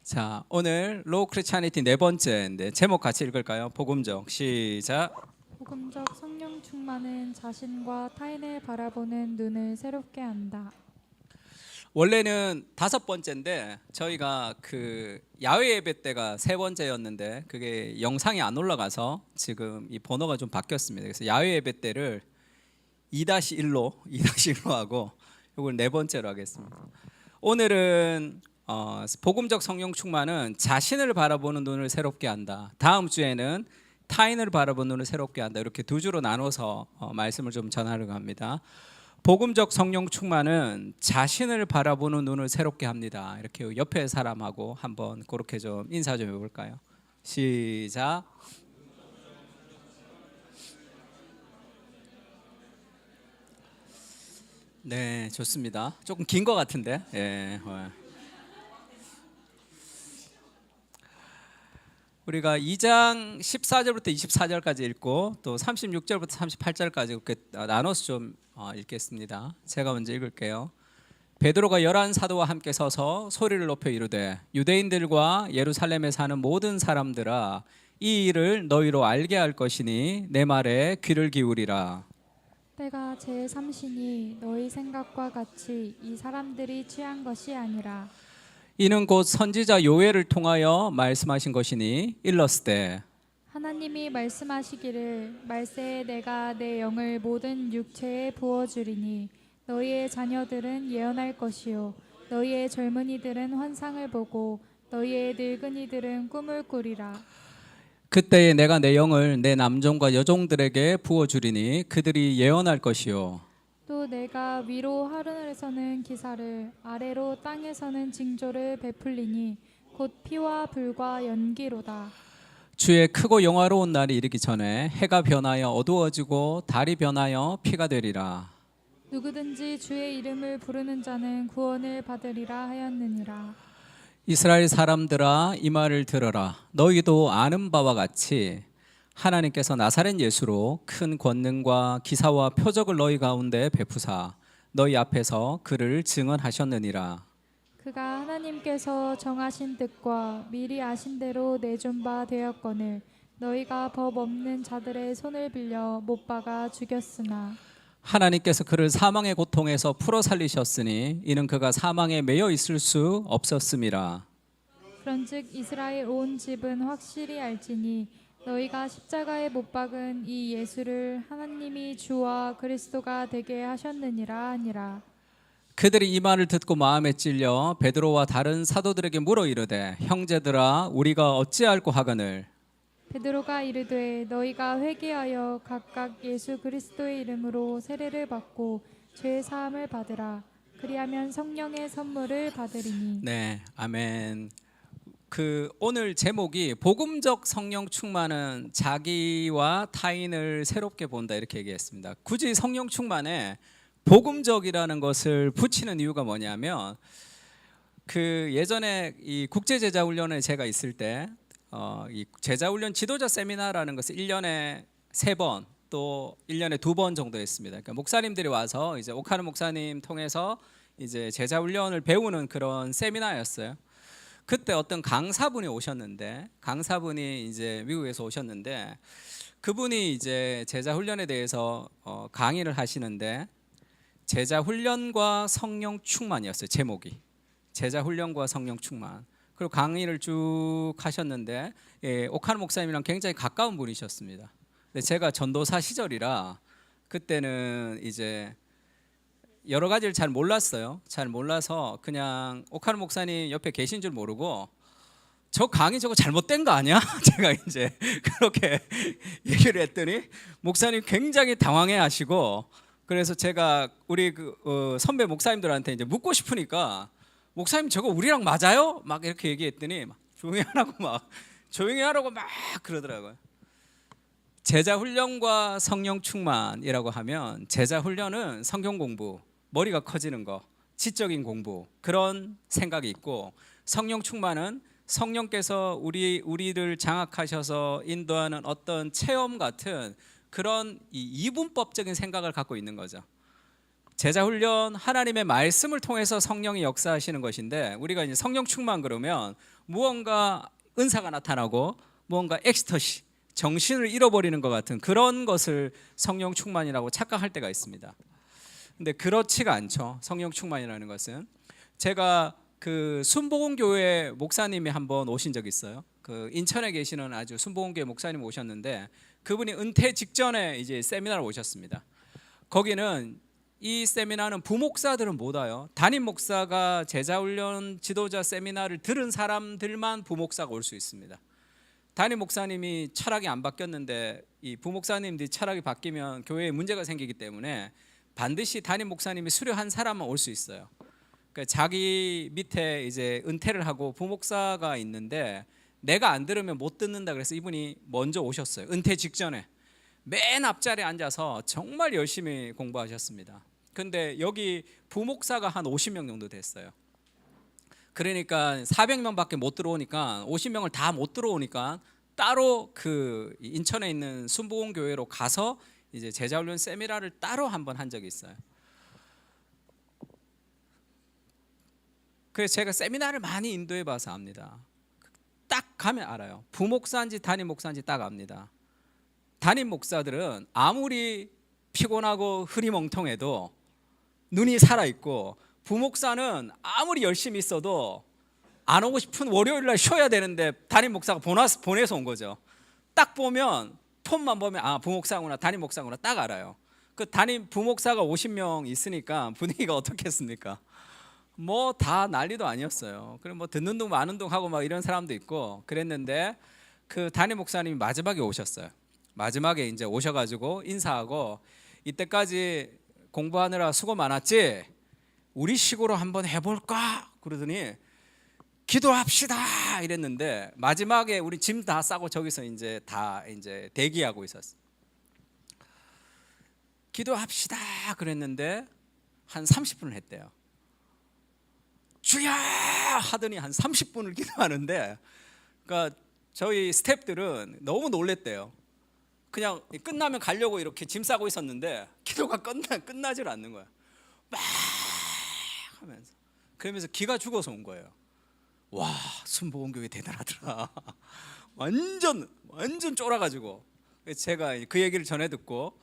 자, 오늘 로우 크리스찬니티 네 번째인데 제목 같이 읽을까요? 복음적 시작. 복음적 성령 충만은 자신과 타인을 바라보는 눈을 새롭게 한다. 원래는 다섯 번째인데 저희가 그 야외 예배 때가 세 번째였는데 그게 영상이 안 올라가서 지금 이 번호가 좀 바뀌었습니다. 그래서 야외 예배 때를 2-1로 하고 이걸 네 번째로 하겠습니다. 오늘은 복음적 성령 충만은 자신을 바라보는 눈을 새롭게 한다. 다음 주에는 타인을 바라보는 눈을 새롭게 한다. 이렇게 두 주로 나눠서 말씀을 좀 전하려고 합니다. 복음적 성령 충만은 자신을 바라보는 눈을 새롭게 합니다. 이렇게 옆에 사람하고 한번 그렇게 좀 인사 좀 해볼까요? 시작. 네, 좋습니다. 조금 긴 것 같은데. 예. 우리가 2장 14절부터 24절까지 읽고 또 36절부터 38절까지 이렇게 나눠서 좀 읽겠습니다. 제가 먼저 읽을게요. 베드로가 11 사도와 함께 서서 소리를 높여 이르되 유대인들과 예루살렘에 사는 모든 사람들아 이 일을 너희로 알게 할 것이니 내 말에 귀를 기울이라. 때가 제3시니 너희 생각과 같이 이 사람들이 취한 것이 아니라 이는 곧 선지자 요엘을 통하여 말씀하신 것이니 일렀으되 하나님이 말씀하시기를 말세에 내가 내 영을 모든 육체에 부어주리니 너희의 자녀들은 예언할 것이요 너희의 젊은이들은 환상을 보고 너희의 늙은이들은 꿈을 꾸리라. 그때에 내가 내 영을 내 남종과 여종들에게 부어주리니 그들이 예언할 것이요 또 내가 위로 하늘에서는 기사를 아래로 땅에서는 징조를 베풀리니 곧 피와 불과 연기로다. 주의 크고 영화로운 날이 이르기 전에 해가 변하여 어두워지고 달이 변하여 피가 되리라. 누구든지 주의 이름을 부르는 자는 구원을 받으리라 하였느니라. 이스라엘 사람들아 이 말을 들어라. 너희도 아는 바와 같이 하나님께서 나사렛 예수로 큰 권능과 기사와 표적을 너희 가운데 베푸사 너희 앞에서 그를 증언하셨느니라. 그가 하나님께서 정하신 뜻과 미리 아신 대로 내준 바 되었거늘 너희가 법 없는 자들의 손을 빌려 못 박아 죽였으나 하나님께서 그를 사망의 고통에서 풀어 살리셨으니 이는 그가 사망에 매여 있을 수 없었음이라. 그런즉 이스라엘 온 집은 확실히 알지니 너희가 십자가에 못 박은 이 예수를 하나님이 주와 그리스도가 되게 하셨느니라 하니라. 그들이 이 말을 듣고 마음에 찔려 베드로와 다른 사도들에게 물어 이르되 형제들아 우리가 어찌할꼬 하거늘. 베드로가 이르되 너희가 회개하여 각각 예수 그리스도의 이름으로 세례를 받고 죄 사함을 받으라. 그리하면 성령의 선물을 받으리니. 네, 아멘. 오늘 제목이 복음적 성령 충만은 자기와 타인을 새롭게 본다 이렇게 얘기했습니다. 굳이 성령 충만에 복음적이라는 것을 붙이는 이유가 뭐냐면 예전에 이 국제 제자 훈련에 제가 있을 때 이 제자 훈련 지도자 세미나라는 것을 1년에 3번 또 1년에 2번 정도 했습니다. 그러니까 목사님들이 와서 이제 오카노 목사님 통해서 이제 제자 훈련을 배우는 그런 세미나였어요. 그때 어떤 강사분이 오셨는데 강사분이 이제 미국에서 오셨는데 그분이 이제 제자 훈련에 대해서 강의를 하시는데 제자 훈련과 성령 충만이었어요. 제목이 제자 훈련과 성령 충만. 그리고 강의를 쭉 하셨는데 오카노 목사님이랑 굉장히 가까운 분이셨습니다. 근데 제가 전도사 시절이라 그때는 이제 여러 가지를 잘 몰랐어요. 잘 몰라서 그냥 오카노 목사님 옆에 계신 줄 모르고 저 강의 저거 잘못된 거 아니야? 제가 이제 그렇게 얘기를 했더니 목사님 굉장히 당황해하시고 그래서 제가 우리 선배 목사님들한테 이제 묻고 싶으니까 목사님 저거 우리랑 맞아요? 막 이렇게 얘기했더니 조용히 하라고 막 그러더라고요. 제자 훈련과 성령 충만이라고 하면 제자 훈련은 성경 공부, 머리가 커지는 거, 지적인 공부 그런 생각이 있고 성령 충만은 성령께서 우리를 장악하셔서 인도하는 어떤 체험 같은 그런 이분법적인 생각을 갖고 있는 거죠. 제자 훈련 하나님의 말씀을 통해서 성령이 역사하시는 것인데 우리가 이제 성령 충만 그러면 무언가 은사가 나타나고 무언가 엑스터시, 정신을 잃어버리는 것 같은 그런 것을 성령 충만이라고 착각할 때가 있습니다. 근데 그렇지가 않죠. 성령 충만이라는 것은. 제가 그 순복음교회 목사님이 한번 오신 적이 있어요. 그 인천에 계시는 아주 순복음교회 목사님 오셨는데 그분이 은퇴 직전에 이제 세미나를 오셨습니다. 거기는 이 세미나는 부목사들은 못 와요. 담임 목사가 제자훈련 지도자 세미나를 들은 사람들만 부목사가 올 수 있습니다. 담임 목사님이 철학이 안 바뀌었는데 이 부목사님들이 철학이 바뀌면 교회에 문제가 생기기 때문에 반드시 담임 목사님이 수료한 사람만 올 수 있어요. 그러니까 자기 밑에 이제 은퇴를 하고 부목사가 있는데 내가 안 들으면 못 듣는다 그래서 이분이 먼저 오셨어요. 은퇴 직전에 맨 앞자리에 앉아서 정말 열심히 공부하셨습니다. 근데 여기 부목사가 한 50명 정도 됐어요. 그러니까 400명밖에 못 들어오니까 50명을 다 못 들어오니까 따로 그 인천에 있는 순복음교회로 가서 이제 제자훈련 세미나를 따로 한번 한 적이 있어요. 그래서 제가 세미나를 많이 인도해 봐서 압니다. 딱 가면 알아요. 부목사인지 담임 목사인지 딱 압니다. 담임 목사들은 아무리 피곤하고 흐리멍텅해도 눈이 살아있고, 부목사는 아무리 열심히 있어도 안 오고 싶은 월요일날 쉬어야 되는데 담임 목사가 보내서 온 거죠. 딱 보면 폰만 보면 아 부목사구나 담임 목사구나 딱 알아요. 그 담임 부목사가 50명 있으니까 분위기가 어떻겠습니까? 뭐 다 난리도 아니었어요. 그럼 뭐 듣는 둥 마는 둥 하고 막 이런 사람도 있고 그랬는데 그 담임 목사님이 마지막에 오셨어요. 마지막에 이제 오셔가지고 인사하고 이때까지 공부하느라 수고 많았지? 우리 식으로 한번 해볼까? 그러더니 기도합시다 이랬는데 마지막에 우리 짐 다 싸고 저기서 이제 다 이제 대기하고 있었어요. 기도합시다 그랬는데 한 30분을 했대요. 주야 하더니 한 30분을 기도하는데, 그러니까 저희 스태프들은 너무 놀랬대요. 그냥 끝나면 가려고 이렇게 짐 싸고 있었는데 기도가 끝나질 않는 거야. 막 하면서 그러면서 기가 죽어서 온 거예요. 와 순복음교회 대단하더라. 완전 쫄아가지고 제가 그 얘기를 전해 듣고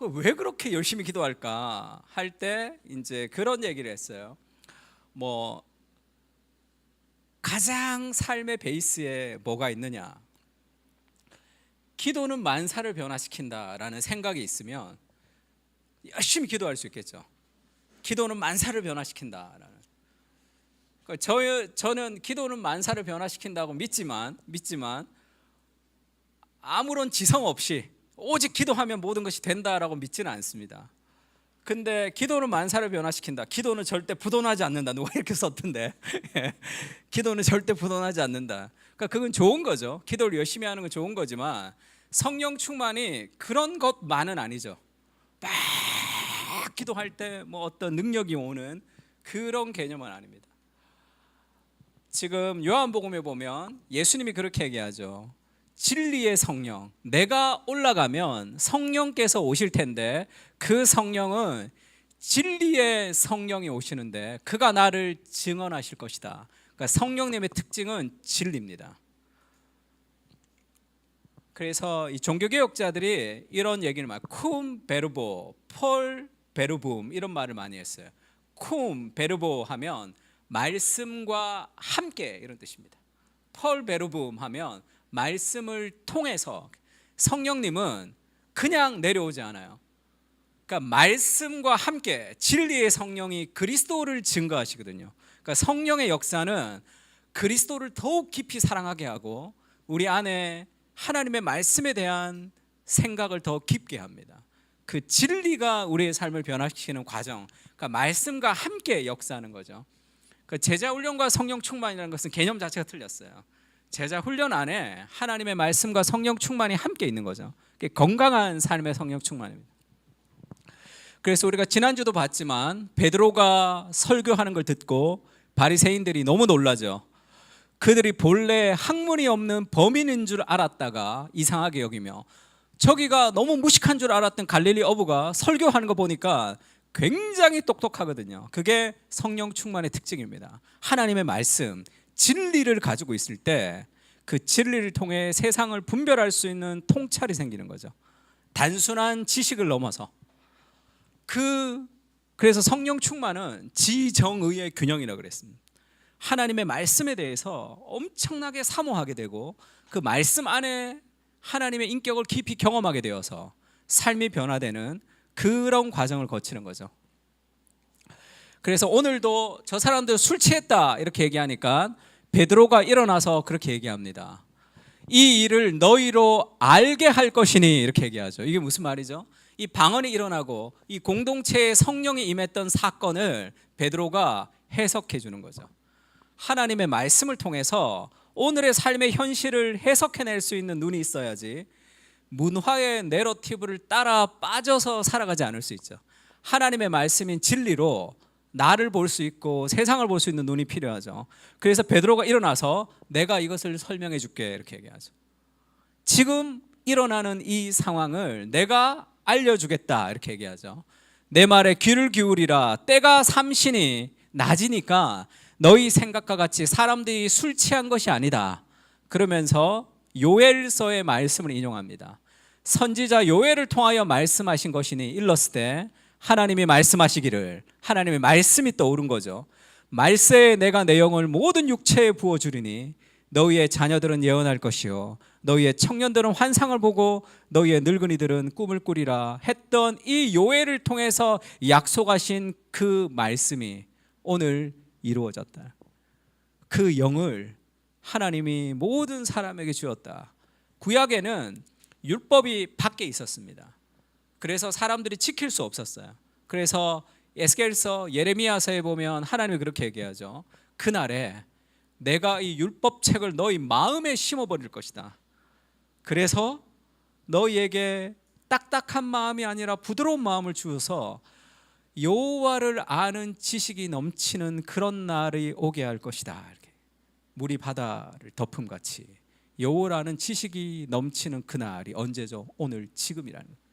왜 그렇게 열심히 기도할까 할 때 이제 그런 얘기를 했어요. 뭐 가장 삶의 베이스에 뭐가 있느냐? 기도는 만사를 변화시킨다라는 생각이 있으면 열심히 기도할 수 있겠죠. 기도는 만사를 변화시킨다라는. 저는 기도는 만사를 변화시킨다고 믿지만 아무런 지성 없이 오직 기도하면 모든 것이 된다라고 믿지는 않습니다. 근데 기도는 만사를 변화시킨다. 기도는 절대 부도나지 않는다. 누가 이렇게 썼던데. 기도는 절대 부도나지 않는다. 그러니까 그건 좋은 거죠. 기도를 열심히 하는 건 좋은 거지만 성령 충만이 그런 것만은 아니죠. 막 기도할 때 뭐 어떤 능력이 오는 그런 개념은 아닙니다. 지금 요한복음에 보면 예수님이 그렇게 얘기하죠. 진리의 성령, 내가 올라가면 성령께서 오실 텐데 그 성령은 진리의 성령이 오시는데 그가 나를 증언하실 것이다. 그러니까 성령님의 특징은 진리입니다. 그래서 이 종교개혁자들이 이런 얘기를 막 쿰 베르보, 폴 베르붐 이런 말을 많이 했어요. 쿰 베르보 하면 말씀과 함께 이런 뜻입니다. 폴 베르붐 하면 말씀을 통해서, 성령님은 그냥 내려오지 않아요. 그러니까 말씀과 함께 진리의 성령이 그리스도를 증거하시거든요. 그러니까 성령의 역사는 그리스도를 더욱 깊이 사랑하게 하고 우리 안에 하나님의 말씀에 대한 생각을 더 깊게 합니다. 그 진리가 우리의 삶을 변화시키는 과정, 그러니까 말씀과 함께 역사하는 거죠. 그 제자 훈련과 성령 충만이라는 것은 개념 자체가 틀렸어요. 제자 훈련 안에 하나님의 말씀과 성령 충만이 함께 있는 거죠. 그게 건강한 삶의 성령 충만입니다. 그래서 우리가 지난주도 봤지만 베드로가 설교하는 걸 듣고 바리새인들이 너무 놀라죠. 그들이 본래 학문이 없는 범인인 줄 알았다가 이상하게 여기며, 저기가 너무 무식한 줄 알았던 갈릴리 어부가 설교하는 거 보니까 굉장히 똑똑하거든요. 그게 성령 충만의 특징입니다. 하나님의 말씀, 진리를 가지고 있을 때 그 진리를 통해 세상을 분별할 수 있는 통찰이 생기는 거죠. 단순한 지식을 넘어서 그래서 성령 충만은 지정의의 균형이라고 그랬습니다. 하나님의 말씀에 대해서 엄청나게 사모하게 되고 그 말씀 안에 하나님의 인격을 깊이 경험하게 되어서 삶이 변화되는 그런 과정을 거치는 거죠. 그래서 오늘도 저 사람들 술 취했다 이렇게 얘기하니까 베드로가 일어나서 그렇게 얘기합니다. 이 일을 너희로 알게 할 것이니 이렇게 얘기하죠. 이게 무슨 말이죠? 이 방언이 일어나고 이 공동체에 성령이 임했던 사건을 베드로가 해석해 주는 거죠. 하나님의 말씀을 통해서 오늘의 삶의 현실을 해석해낼 수 있는 눈이 있어야지 문화의 내러티브를 따라 빠져서 살아가지 않을 수 있죠. 하나님의 말씀인 진리로 나를 볼 수 있고 세상을 볼 수 있는 눈이 필요하죠. 그래서 베드로가 일어나서 내가 이것을 설명해 줄게 이렇게 얘기하죠. 지금 일어나는 이 상황을 내가 알려주겠다 이렇게 얘기하죠. 내 말에 귀를 기울이라. 때가 삼신이 낮이니까 너희 생각과 같이 사람들이 술 취한 것이 아니다. 그러면서 요엘서의 말씀을 인용합니다. 선지자 요엘을 통하여 말씀하신 것이니 일렀을 때 하나님이 말씀하시기를, 하나님의 말씀이 떠오른 거죠. 말세에 내가 내 영을 모든 육체에 부어주리니 너희의 자녀들은 예언할 것이요 너희의 청년들은 환상을 보고 너희의 늙은이들은 꿈을 꾸리라 했던 이 요엘을 통해서 약속하신 그 말씀이 오늘 이루어졌다. 그 영을 하나님이 모든 사람에게 주었다. 구약에는 율법이 밖에 있었습니다. 그래서 사람들이 지킬 수 없었어요. 그래서 에스겔서, 예레미야서에 보면 하나님이 그렇게 얘기하죠. 그날에 내가 이 율법책을 너희 마음에 심어버릴 것이다. 그래서 너희에게 딱딱한 마음이 아니라 부드러운 마음을 주어서 여호와를 아는 지식이 넘치는 그런 날이 오게 할 것이다. 이렇게. 물이 바다를 덮음같이 여호와라는 지식이 넘치는 그날이 언제죠? 오늘 지금이라는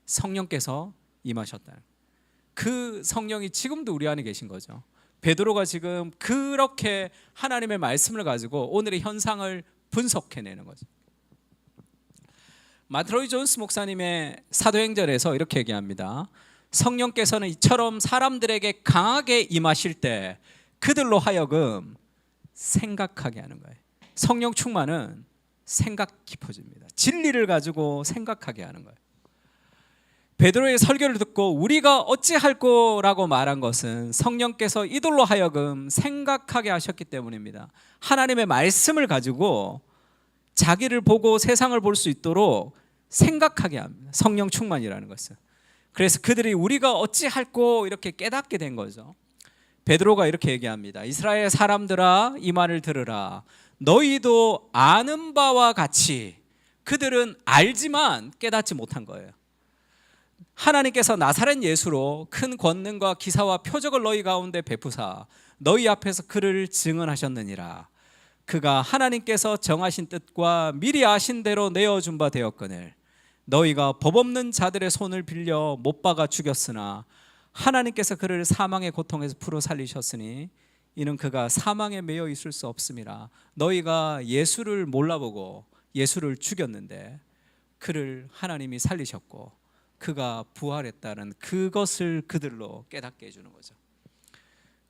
성령께서 임하셨다. 그 성령이 지금도 우리 안에 계신 거죠. 베드로가 지금 그렇게 하나님의 말씀을 가지고 오늘의 현상을 분석해내는 거죠. 마트로이 존스 목사님의 사도행전에서 이렇게 얘기합니다. 성령께서는 이처럼 사람들에게 강하게 임하실 때 그들로 하여금 생각하게 하는 거예요. 성령 충만은 생각 깊어집니다. 진리를 가지고 생각하게 하는 거예요. 베드로의 설교를 듣고 우리가 어찌할 거라고 말한 것은 성령께서 이들로 하여금 생각하게 하셨기 때문입니다. 하나님의 말씀을 가지고 자기를 보고 세상을 볼 수 있도록 생각하게 합니다. 성령 충만이라는 것은. 그래서 그들이 우리가 어찌할 거 이렇게 깨닫게 된 거죠. 베드로가 이렇게 얘기합니다. 이스라엘 사람들아 이 말을 들으라. 너희도 아는 바와 같이 그들은 알지만 깨닫지 못한 거예요. 하나님께서 나사렛 예수로 큰 권능과 기사와 표적을 너희 가운데 베푸사 너희 앞에서 그를 증언하셨느니라. 그가 하나님께서 정하신 뜻과 미리 아신 대로 내어준 바 되었거늘 너희가 법 없는 자들의 손을 빌려 못 박아 죽였으나 하나님께서 그를 사망의 고통에서 풀어 살리셨으니 이는 그가 사망에 매여 있을 수 없음이라. 너희가 예수를 몰라보고 예수를 죽였는데 그를 하나님이 살리셨고 그가 부활했다는 그것을 그들로 깨닫게 해주는 거죠.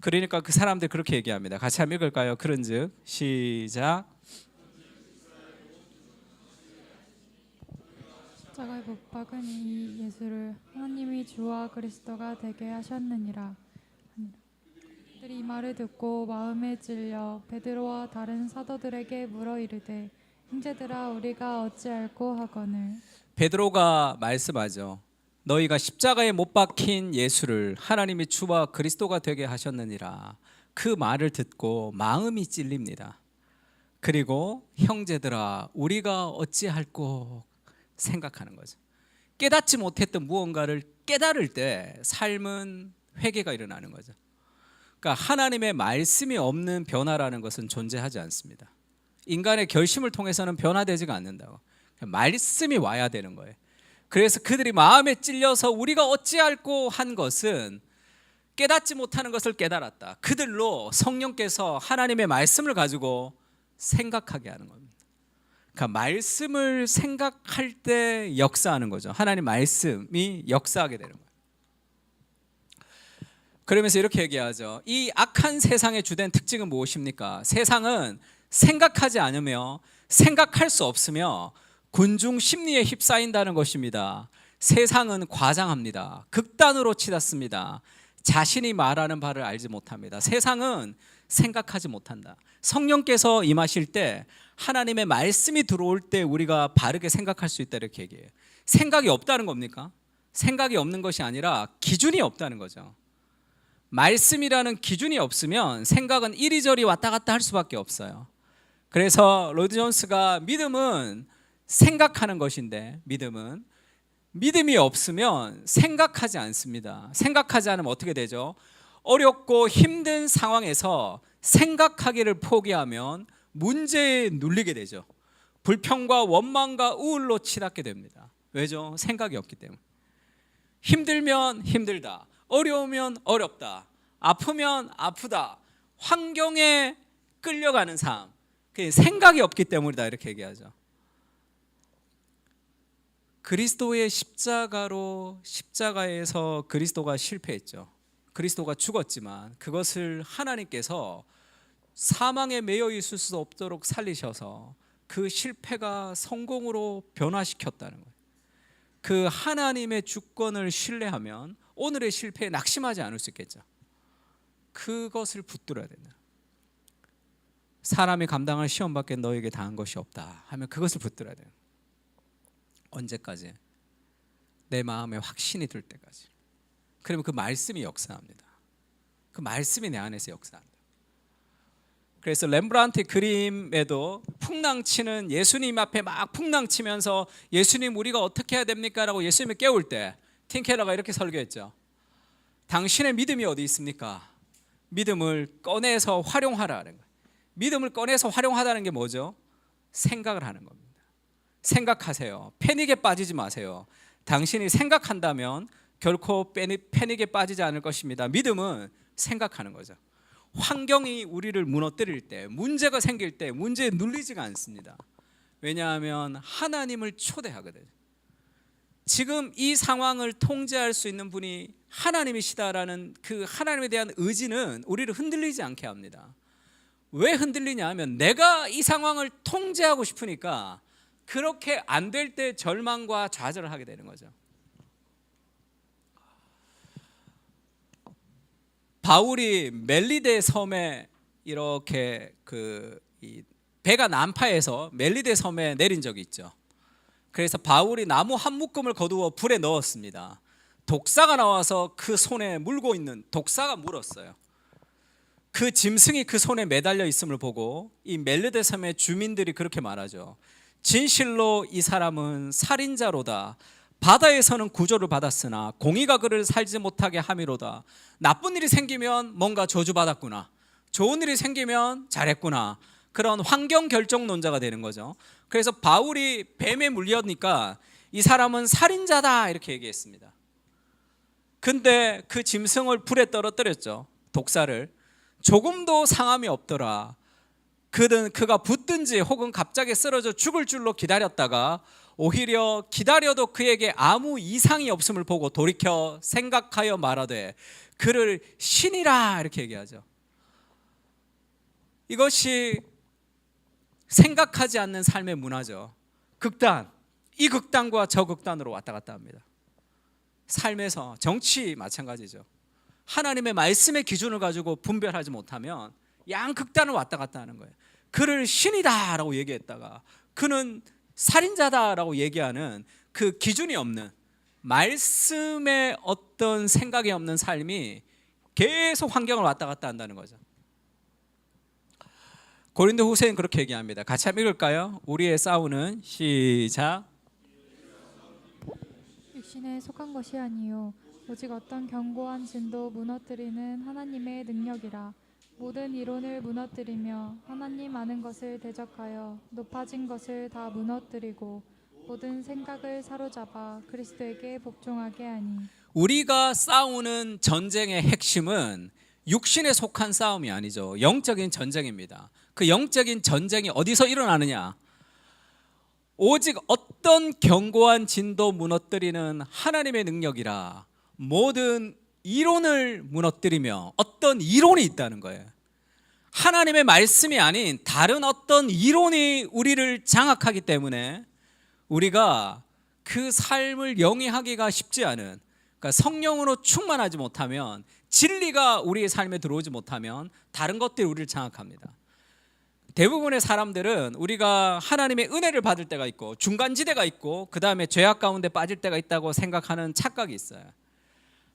그러니까 그 사람들 그렇게 얘기합니다. 같이 한번 읽을까요? 그런즉 시작. 십자가에 못 박은 이 예수를 하나님이 주와 그리스도가 되게 하셨느니라. 그들이 이 말을 듣고 마음에 찔려 베드로와 다른 사도들에게 물어 이르되 형제들아 우리가 어찌할꼬 하거늘. 베드로가 말씀하죠. 너희가 십자가에 못 박힌 예수를 하나님이 주와 그리스도가 되게 하셨느니라. 그 말을 듣고 마음이 찔립니다. 그리고 형제들아 우리가 어찌할꼬 생각하는 거죠. 깨닫지 못했던 무언가를 깨달을 때 삶은 회개가 일어나는 거죠. 그러니까 하나님의 말씀이 없는 변화라는 것은 존재하지 않습니다. 인간의 결심을 통해서는 변화되지가 않는다고. 말씀이 와야 되는 거예요. 그래서 그들이 마음에 찔려서 우리가 어찌할꼬 한 것은 깨닫지 못하는 것을 깨달았다. 그들로 성령께서 하나님의 말씀을 가지고 생각하게 하는 겁니다. 그러니까 말씀을 생각할 때 역사하는 거죠. 하나님 말씀이 역사하게 되는 거예요. 그러면서 이렇게 얘기하죠. 이 악한 세상의 주된 특징은 무엇입니까? 세상은 생각하지 않으며 생각할 수 없으며 군중 심리에 휩싸인다는 것입니다. 세상은 과장합니다. 극단으로 치닫습니다. 자신이 말하는 바를 알지 못합니다. 세상은 생각하지 못한다. 성령께서 임하실 때 하나님의 말씀이 들어올 때 우리가 바르게 생각할 수 있다 이렇게 얘기해요. 생각이 없다는 겁니까? 생각이 없는 것이 아니라 기준이 없다는 거죠. 말씀이라는 기준이 없으면 생각은 이리저리 왔다 갔다 할 수밖에 없어요. 그래서 로이드 존스가 믿음은 생각하는 것인데 믿음이 없으면 생각하지 않습니다. 생각하지 않으면 어떻게 되죠? 어렵고 힘든 상황에서 생각하기를 포기하면 문제에 눌리게 되죠. 불평과 원망과 우울로 치닫게 됩니다. 왜죠? 생각이 없기 때문에. 힘들면 힘들다, 어려우면 어렵다, 아프면 아프다, 환경에 끌려가는 삶, 그게 생각이 없기 때문이다 이렇게 얘기하죠. 그리스도의 십자가에서 그리스도가 실패했죠. 그리스도가 죽었지만 그것을 하나님께서 사망에 매여 있을 수 없도록 살리셔서 그 실패가 성공으로 변화시켰다는 거예요. 그 하나님의 주권을 신뢰하면 오늘의 실패에 낙심하지 않을 수 있겠죠. 그것을 붙들어야 된다. 사람이 감당할 시험밖에 너에게 당한 것이 없다 하면 그것을 붙들어야 돼요. 언제까지? 내 마음에 확신이 들 때까지. 그러면 그 말씀이 역사합니다. 그 말씀이 내 안에서 역사합니다. 그래서 렘브란트의 그림에도 풍랑치는 예수님 앞에 막 풍랑치면서 예수님 우리가 어떻게 해야 됩니까? 라고 예수님을 깨울 때 틴켈러가 이렇게 설교했죠. 당신의 믿음이 어디 있습니까? 믿음을 꺼내서 활용하라는 거예요. 믿음을 꺼내서 활용하다는 게 뭐죠? 생각을 하는 겁니다. 생각하세요. 패닉에 빠지지 마세요. 당신이 생각한다면 결코 패닉에 빠지지 않을 것입니다. 믿음은 생각하는 거죠. 환경이 우리를 무너뜨릴 때, 문제가 생길 때 문제에 눌리지가 않습니다. 왜냐하면 하나님을 초대하거든요. 지금 이 상황을 통제할 수 있는 분이 하나님이시다라는 그 하나님에 대한 의지는 우리를 흔들리지 않게 합니다. 왜 흔들리냐 하면 내가 이 상황을 통제하고 싶으니까 그렇게 안 될 때 절망과 좌절을 하게 되는 거죠. 바울이 멜리데 섬에 이렇게 배가 난파해서 멜리데 섬에 내린 적이 있죠. 그래서 바울이 나무 한 묶음을 거두어 불에 넣었습니다. 독사가 나와서 그 손에 물고 있는 독사가 물었어요. 그 짐승이 그 손에 매달려 있음을 보고 이 멜리데 섬의 주민들이 그렇게 말하죠. 진실로 이 사람은 살인자로다. 바다에서는 구조를 받았으나 공의가 그를 살지 못하게 함이로다. 나쁜 일이 생기면 뭔가 저주받았구나, 좋은 일이 생기면 잘했구나, 그런 환경 결정론자가 되는 거죠. 그래서 바울이 뱀에 물렸니까 이 사람은 살인자다 이렇게 얘기했습니다. 근데 그 짐승을 불에 떨어뜨렸죠. 독사를. 조금도 상함이 없더라. 그가 붙든지 혹은 갑자기 쓰러져 죽을 줄로 기다렸다가 오히려 기다려도 그에게 아무 이상이 없음을 보고 돌이켜 생각하여 말하되 그를 신이라 이렇게 얘기하죠. 이것이 생각하지 않는 삶의 문화죠. 이 극단과 저 극단으로 왔다 갔다 합니다. 삶에서 정치 마찬가지죠. 하나님의 말씀의 기준을 가지고 분별하지 못하면 양극단을 왔다 갔다 하는 거예요. 그를 신이다라고 얘기했다가 그는 살인자다라고 얘기하는 그 기준이 없는, 말씀에 어떤 생각이 없는 삶이 계속 환경을 왔다 갔다 한다는 거죠. 고린도 후서는 그렇게 얘기합니다. 같이 한번 읽을까요? 우리의 싸우는 시작. 육신에 속한 것이 아니요 오직 어떤 견고한 진도 무너뜨리는 하나님의 능력이라. 모든 이론을 무너뜨리며 하나님 아는 것을 대적하여 높아진 것을 다 무너뜨리고 모든 생각을 사로잡아 그리스도에게 복종하게 하니. 우리가 싸우는 전쟁의 핵심은 육신에 속한 싸움이 아니죠. 영적인 전쟁입니다. 그 영적인 전쟁이 어디서 일어나느냐? 오직 어떤 견고한 진도 무너뜨리는 하나님의 능력이라 모든 이론을 무너뜨리며 어떤 이론이 있다는 거예요. 하나님의 말씀이 아닌 다른 어떤 이론이 우리를 장악하기 때문에 우리가 그 삶을 영위하기가 쉽지 않은, 그러니까 성령으로 충만하지 못하면, 진리가 우리의 삶에 들어오지 못하면 다른 것들이 우리를 장악합니다. 대부분의 사람들은 우리가 하나님의 은혜를 받을 때가 있고 중간지대가 있고 그 다음에 죄악 가운데 빠질 때가 있다고 생각하는 착각이 있어요.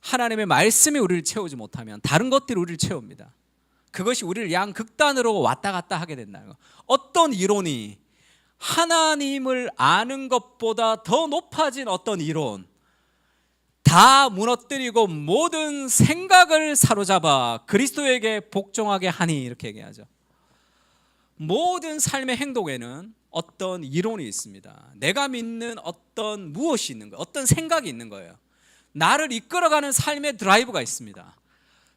하나님의 말씀이 우리를 채우지 못하면 다른 것들이 우리를 채웁니다. 그것이 우리를 양극단으로 왔다 갔다 하게 된다는 거. 어떤 이론이 하나님을 아는 것보다 더 높아진 어떤 이론, 다 무너뜨리고 모든 생각을 사로잡아 그리스도에게 복종하게 하니, 이렇게 얘기하죠. 모든 삶의 행동에는 어떤 이론이 있습니다. 내가 믿는 어떤 무엇이 있는 거예요. 어떤 생각이 있는 거예요. 나를 이끌어가는 삶의 드라이브가 있습니다.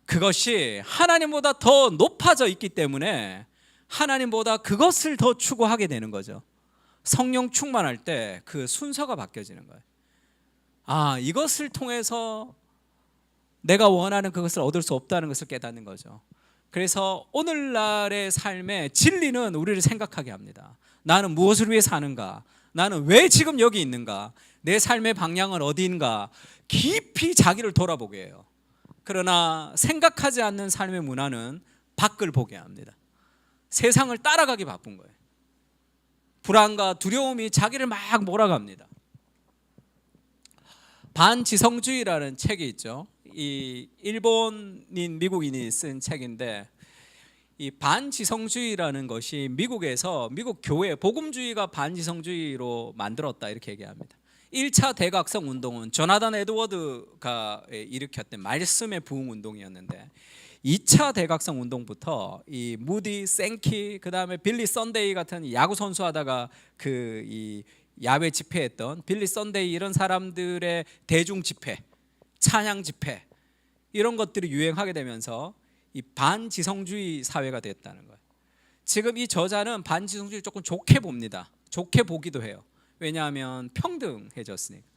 그것이 하나님보다 더 높아져 있기 때문에 하나님보다 그것을 더 추구하게 되는 거죠. 성령 충만할 때 그 순서가 바뀌어지는 거예요. 아, 이것을 통해서 내가 원하는 그것을 얻을 수 없다는 것을 깨닫는 거죠. 그래서 오늘날의 삶의 진리는 우리를 생각하게 합니다. 나는 무엇을 위해 사는가? 나는 왜 지금 여기 있는가? 내 삶의 방향은 어디인가? 깊이 자기를 돌아보게 해요. 그러나 생각하지 않는 삶의 문화는 밖을 보게 합니다. 세상을 따라가기 바쁜 거예요. 불안과 두려움이 자기를 막 몰아갑니다. 반지성주의라는 책이 있죠. 이 일본인 미국인이 쓴 책인데, 이 반지성주의라는 것이 미국에서 미국 교회 복음주의가 반지성주의로 만들었다, 이렇게 얘기합니다. 1차 대각성 운동은 조나단 에드워드가 일으켰던 말씀의 부흥 운동이었는데, 2차 대각성 운동부터 이 무디, 생키, 그 다음에 빌리 썬데이 같은 야구 선수 하다가 이 야외 집회했던 빌리 썬데이, 이런 사람들의 대중 집회, 찬양 집회, 이런 것들이 유행하게 되면서 이 반지성주의 사회가 됐다는 거예요. 지금 이 저자는 반지성주의 조금 좋게 봅니다. 좋게 보기도 해요. 왜냐하면 평등해졌으니까.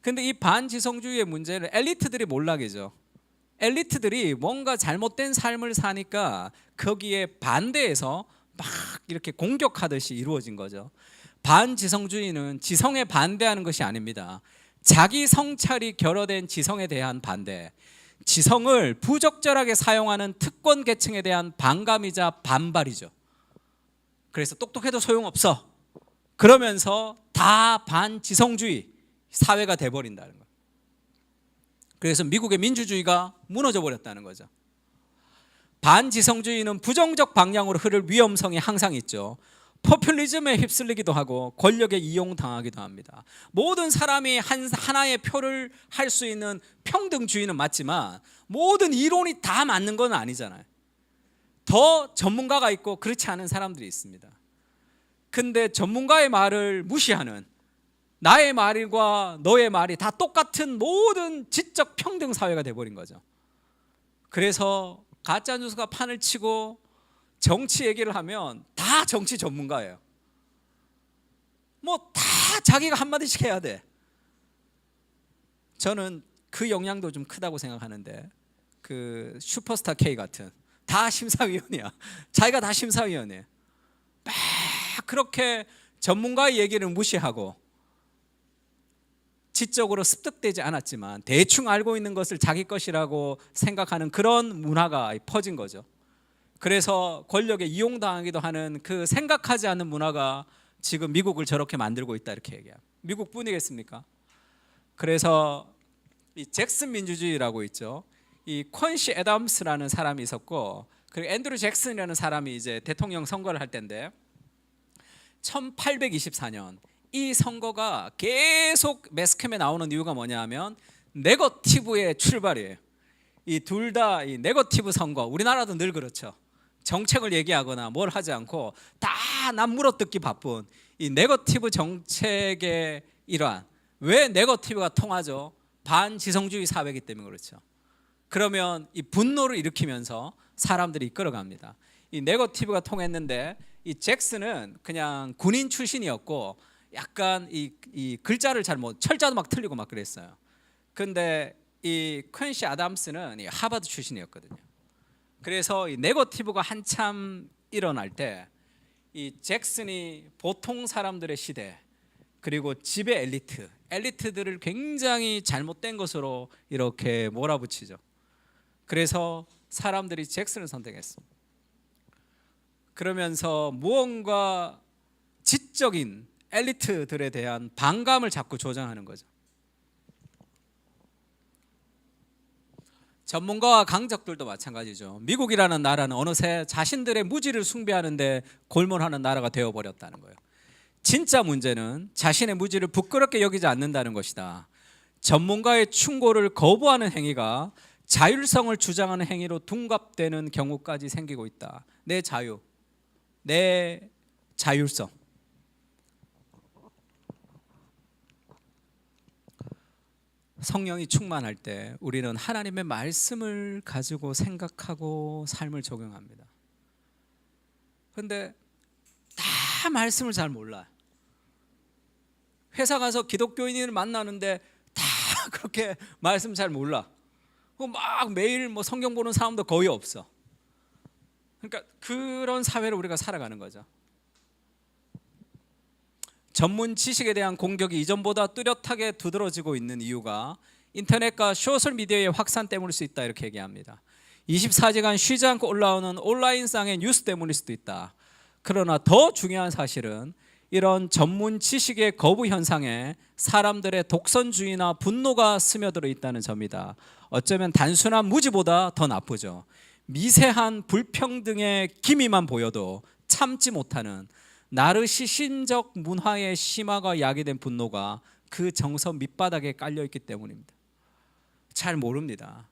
근데 이 반지성주의의 문제를 엘리트들이 몰락이죠. 엘리트들이 뭔가 잘못된 삶을 사니까 거기에 반대해서 막 이렇게 공격하듯이 이루어진 거죠. 반지성주의는 지성에 반대하는 것이 아닙니다. 자기 성찰이 결여된 지성에 대한 반대, 지성을 부적절하게 사용하는 특권 계층에 대한 반감이자 반발이죠. 그래서 똑똑해도 소용없어, 그러면서 다 반지성주의 사회가 돼버린다는 거예요. 그래서 미국의 민주주의가 무너져 버렸다는 거죠. 반지성주의는 부정적 방향으로 흐를 위험성이 항상 있죠. 포퓰리즘에 휩쓸리기도 하고 권력에 이용당하기도 합니다. 모든 사람이 하나의 표를 할 수 있는 평등주의는 맞지만 모든 이론이 다 맞는 건 아니잖아요. 더 전문가가 있고 그렇지 않은 사람들이 있습니다. 근데 전문가의 말을 무시하는, 나의 말과 너의 말이 다 똑같은 모든 지적 평등 사회가 돼버린 거죠. 그래서 가짜 뉴스가 판을 치고 정치 얘기를 하면 다 정치 전문가예요. 뭐 다 자기가 한마디씩 해야 돼. 저는 그 영향도 좀 크다고 생각하는데, 그 슈퍼스타 K 같은 다 심사위원이야. 자기가 다 심사위원이에요. 막 그렇게 전문가의 얘기를 무시하고 지적으로 습득되지 않았지만 대충 알고 있는 것을 자기 것이라고 생각하는 그런 문화가 퍼진 거죠. 그래서 권력에 이용당하기도 하는 그 생각하지 않는 문화가 지금 미국을 저렇게 만들고 있다, 이렇게 얘기해요. 미국뿐이겠습니까? 그래서 이 잭슨 민주주의라고 있죠. 이 퀀시 애덤스라는 사람이 있었고, 그리고 앤드루 잭슨이라는 사람이 이제 대통령 선거를 할 때인데, 1824년 이 선거가 계속 매스컴에 나오는 이유가 뭐냐면 네거티브의 출발이에요. 이 둘 다 이 네거티브 선거, 우리나라도 늘 그렇죠. 정책을 얘기하거나 뭘 하지 않고 다 남 물어뜯기 바쁜 이 네거티브 정책의 일환. 왜 네거티브가 통하죠? 반지성주의 사회이기 때문에 그렇죠. 그러면 이 분노를 일으키면서 사람들이 이끌어갑니다. 이 네거티브가 통했는데 이 잭슨은 그냥 군인 출신이었고 약간 이 글자를 잘 못, 철자도 막 틀리고 막 그랬어요. 근데 이 퀸시 아담스는 이 하버드 출신이었거든요. 그래서 이 네거티브가 한참 일어날 때 이 잭슨이 보통 사람들의 시대, 그리고 지배 엘리트들을 굉장히 잘못된 것으로 이렇게 몰아붙이죠. 그래서 사람들이 잭슨을 선택했습니다. 그러면서 무언가 지적인 엘리트들에 대한 반감을 자꾸 조장하는 거죠. 전문가와 강적들도 마찬가지죠. 미국이라는 나라는 어느새 자신들의 무지를 숭배하는데 골몰하는 나라가 되어버렸다는 거예요. 진짜 문제는 자신의 무지를 부끄럽게 여기지 않는다는 것이다. 전문가의 충고를 거부하는 행위가 자율성을 주장하는 행위로 둔갑되는 경우까지 생기고 있다. 내 자유, 내 자율성. 성령이 충만할 때 우리는 하나님의 말씀을 가지고 생각하고 삶을 적용합니다. 그런데 다 말씀을 잘 몰라요. 회사 가서 기독교인을 만나는데 다 그렇게 말씀 잘 몰라. 막 매일 뭐 성경 보는 사람도 거의 없어. 그러니까 그런 사회를 우리가 살아가는 거죠. 전문 지식에 대한 공격이 이전보다 뚜렷하게 두드러지고 있는 이유가 인터넷과 소셜미디어의 확산 때문일 수 있다, 이렇게 얘기합니다. 24시간 쉬지 않고 올라오는 온라인상의 뉴스 때문일 수도 있다. 그러나 더 중요한 사실은 이런 전문 지식의 거부 현상에 사람들의 독선주의나 분노가 스며들어 있다는 점이다. 어쩌면 단순한 무지보다 더 나쁘죠. 미세한 불평등의 기미만 보여도 참지 못하는 나르시신적 문화의 심화가 야기된 분노가 그 정서 밑바닥에 깔려있기 때문입니다. 잘 모릅니다.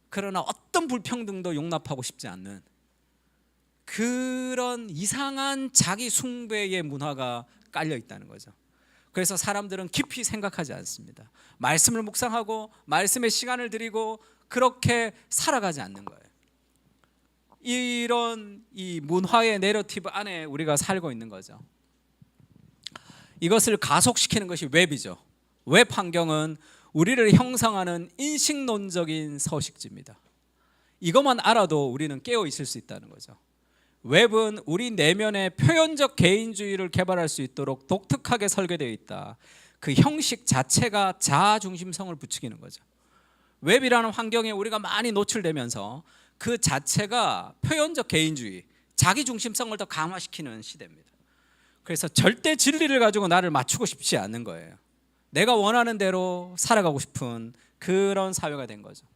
그러나 어떤 불평등도 용납하고 싶지 않는 그런 이상한 자기 숭배의 문화가 깔려있다는 거죠. 그래서 사람들은 깊이 생각하지 않습니다. 말씀을 묵상하고 말씀의 시간을 드리고 그렇게 살아가지 않는 거예요. 이런 이 문화의 내러티브 안에 우리가 살고 있는 거죠. 이것을 가속시키는 것이 웹이죠. 웹 환경은 우리를 형성하는 인식론적인 서식지입니다. 이것만 알아도 우리는 깨어 있을 수 있다는 거죠. 웹은 우리 내면의 표현적 개인주의를 개발할 수 있도록 독특하게 설계되어 있다. 그 형식 자체가 자아 중심성을 부추기는 거죠. 웹이라는 환경에 우리가 많이 노출되면서 그 자체가 표현적 개인주의, 자기 중심성을 더 강화시키는 시대입니다. 그래서 절대 진리를 가지고 나를 맞추고 싶지 않는 거예요. 내가 원하는 대로 살아가고 싶은 그런 사회가 된 거죠.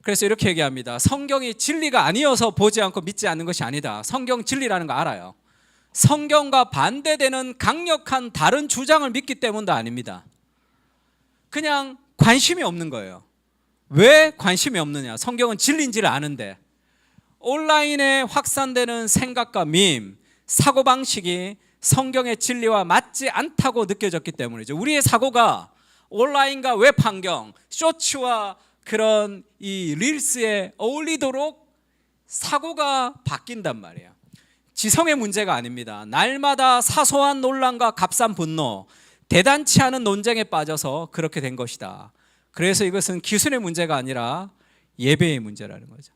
그래서 이렇게 얘기합니다. 성경이 진리가 아니어서 보지 않고 믿지 않는 것이 아니다. 성경 진리라는 거 알아요. 성경과 반대되는 강력한 다른 주장을 믿기 때문도 아닙니다. 그냥 관심이 없는 거예요. 왜 관심이 없느냐? 성경은 진리인지를 아는데 온라인에 확산되는 생각과 밈, 사고방식이 성경의 진리와 맞지 않다고 느껴졌기 때문이죠. 우리의 사고가 온라인과 웹 환경, 쇼츠와 그런 이 릴스에 어울리도록 사고가 바뀐단 말이에요. 지성의 문제가 아닙니다. 날마다 사소한 논란과 값싼 분노, 대단치 않은 논쟁에 빠져서 그렇게 된 것이다. 그래서 이것은 기술의 문제가 아니라 예배의 문제라는 거죠.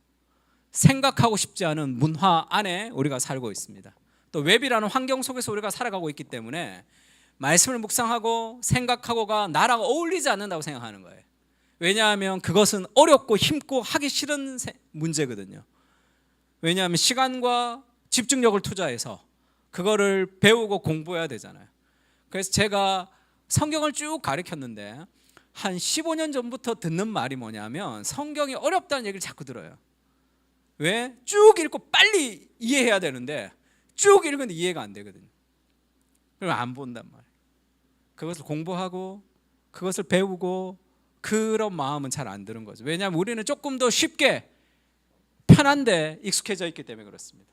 생각하고 싶지 않은 문화 안에 우리가 살고 있습니다. 또 웹이라는 환경 속에서 우리가 살아가고 있기 때문에 말씀을 묵상하고 생각하고가 나랑 어울리지 않는다고 생각하는 거예요. 왜냐하면 그것은 어렵고 힘고 하기 싫은 문제거든요. 왜냐하면 시간과 집중력을 투자해서 그거를 배우고 공부해야 되잖아요. 그래서 제가 성경을 쭉 가르쳤는데 한 15년 전부터 듣는 말이 뭐냐면 성경이 어렵다는 얘기를 자꾸 들어요. 왜? 쭉 읽고 빨리 이해해야 되는데 쭉 읽는데 이해가 안 되거든요. 그럼 안 본단 말이에요. 그것을 공부하고 그것을 배우고 그런 마음은 잘 안 드는 거죠. 왜냐하면 우리는 조금 더 쉽게 편한데 익숙해져 있기 때문에 그렇습니다.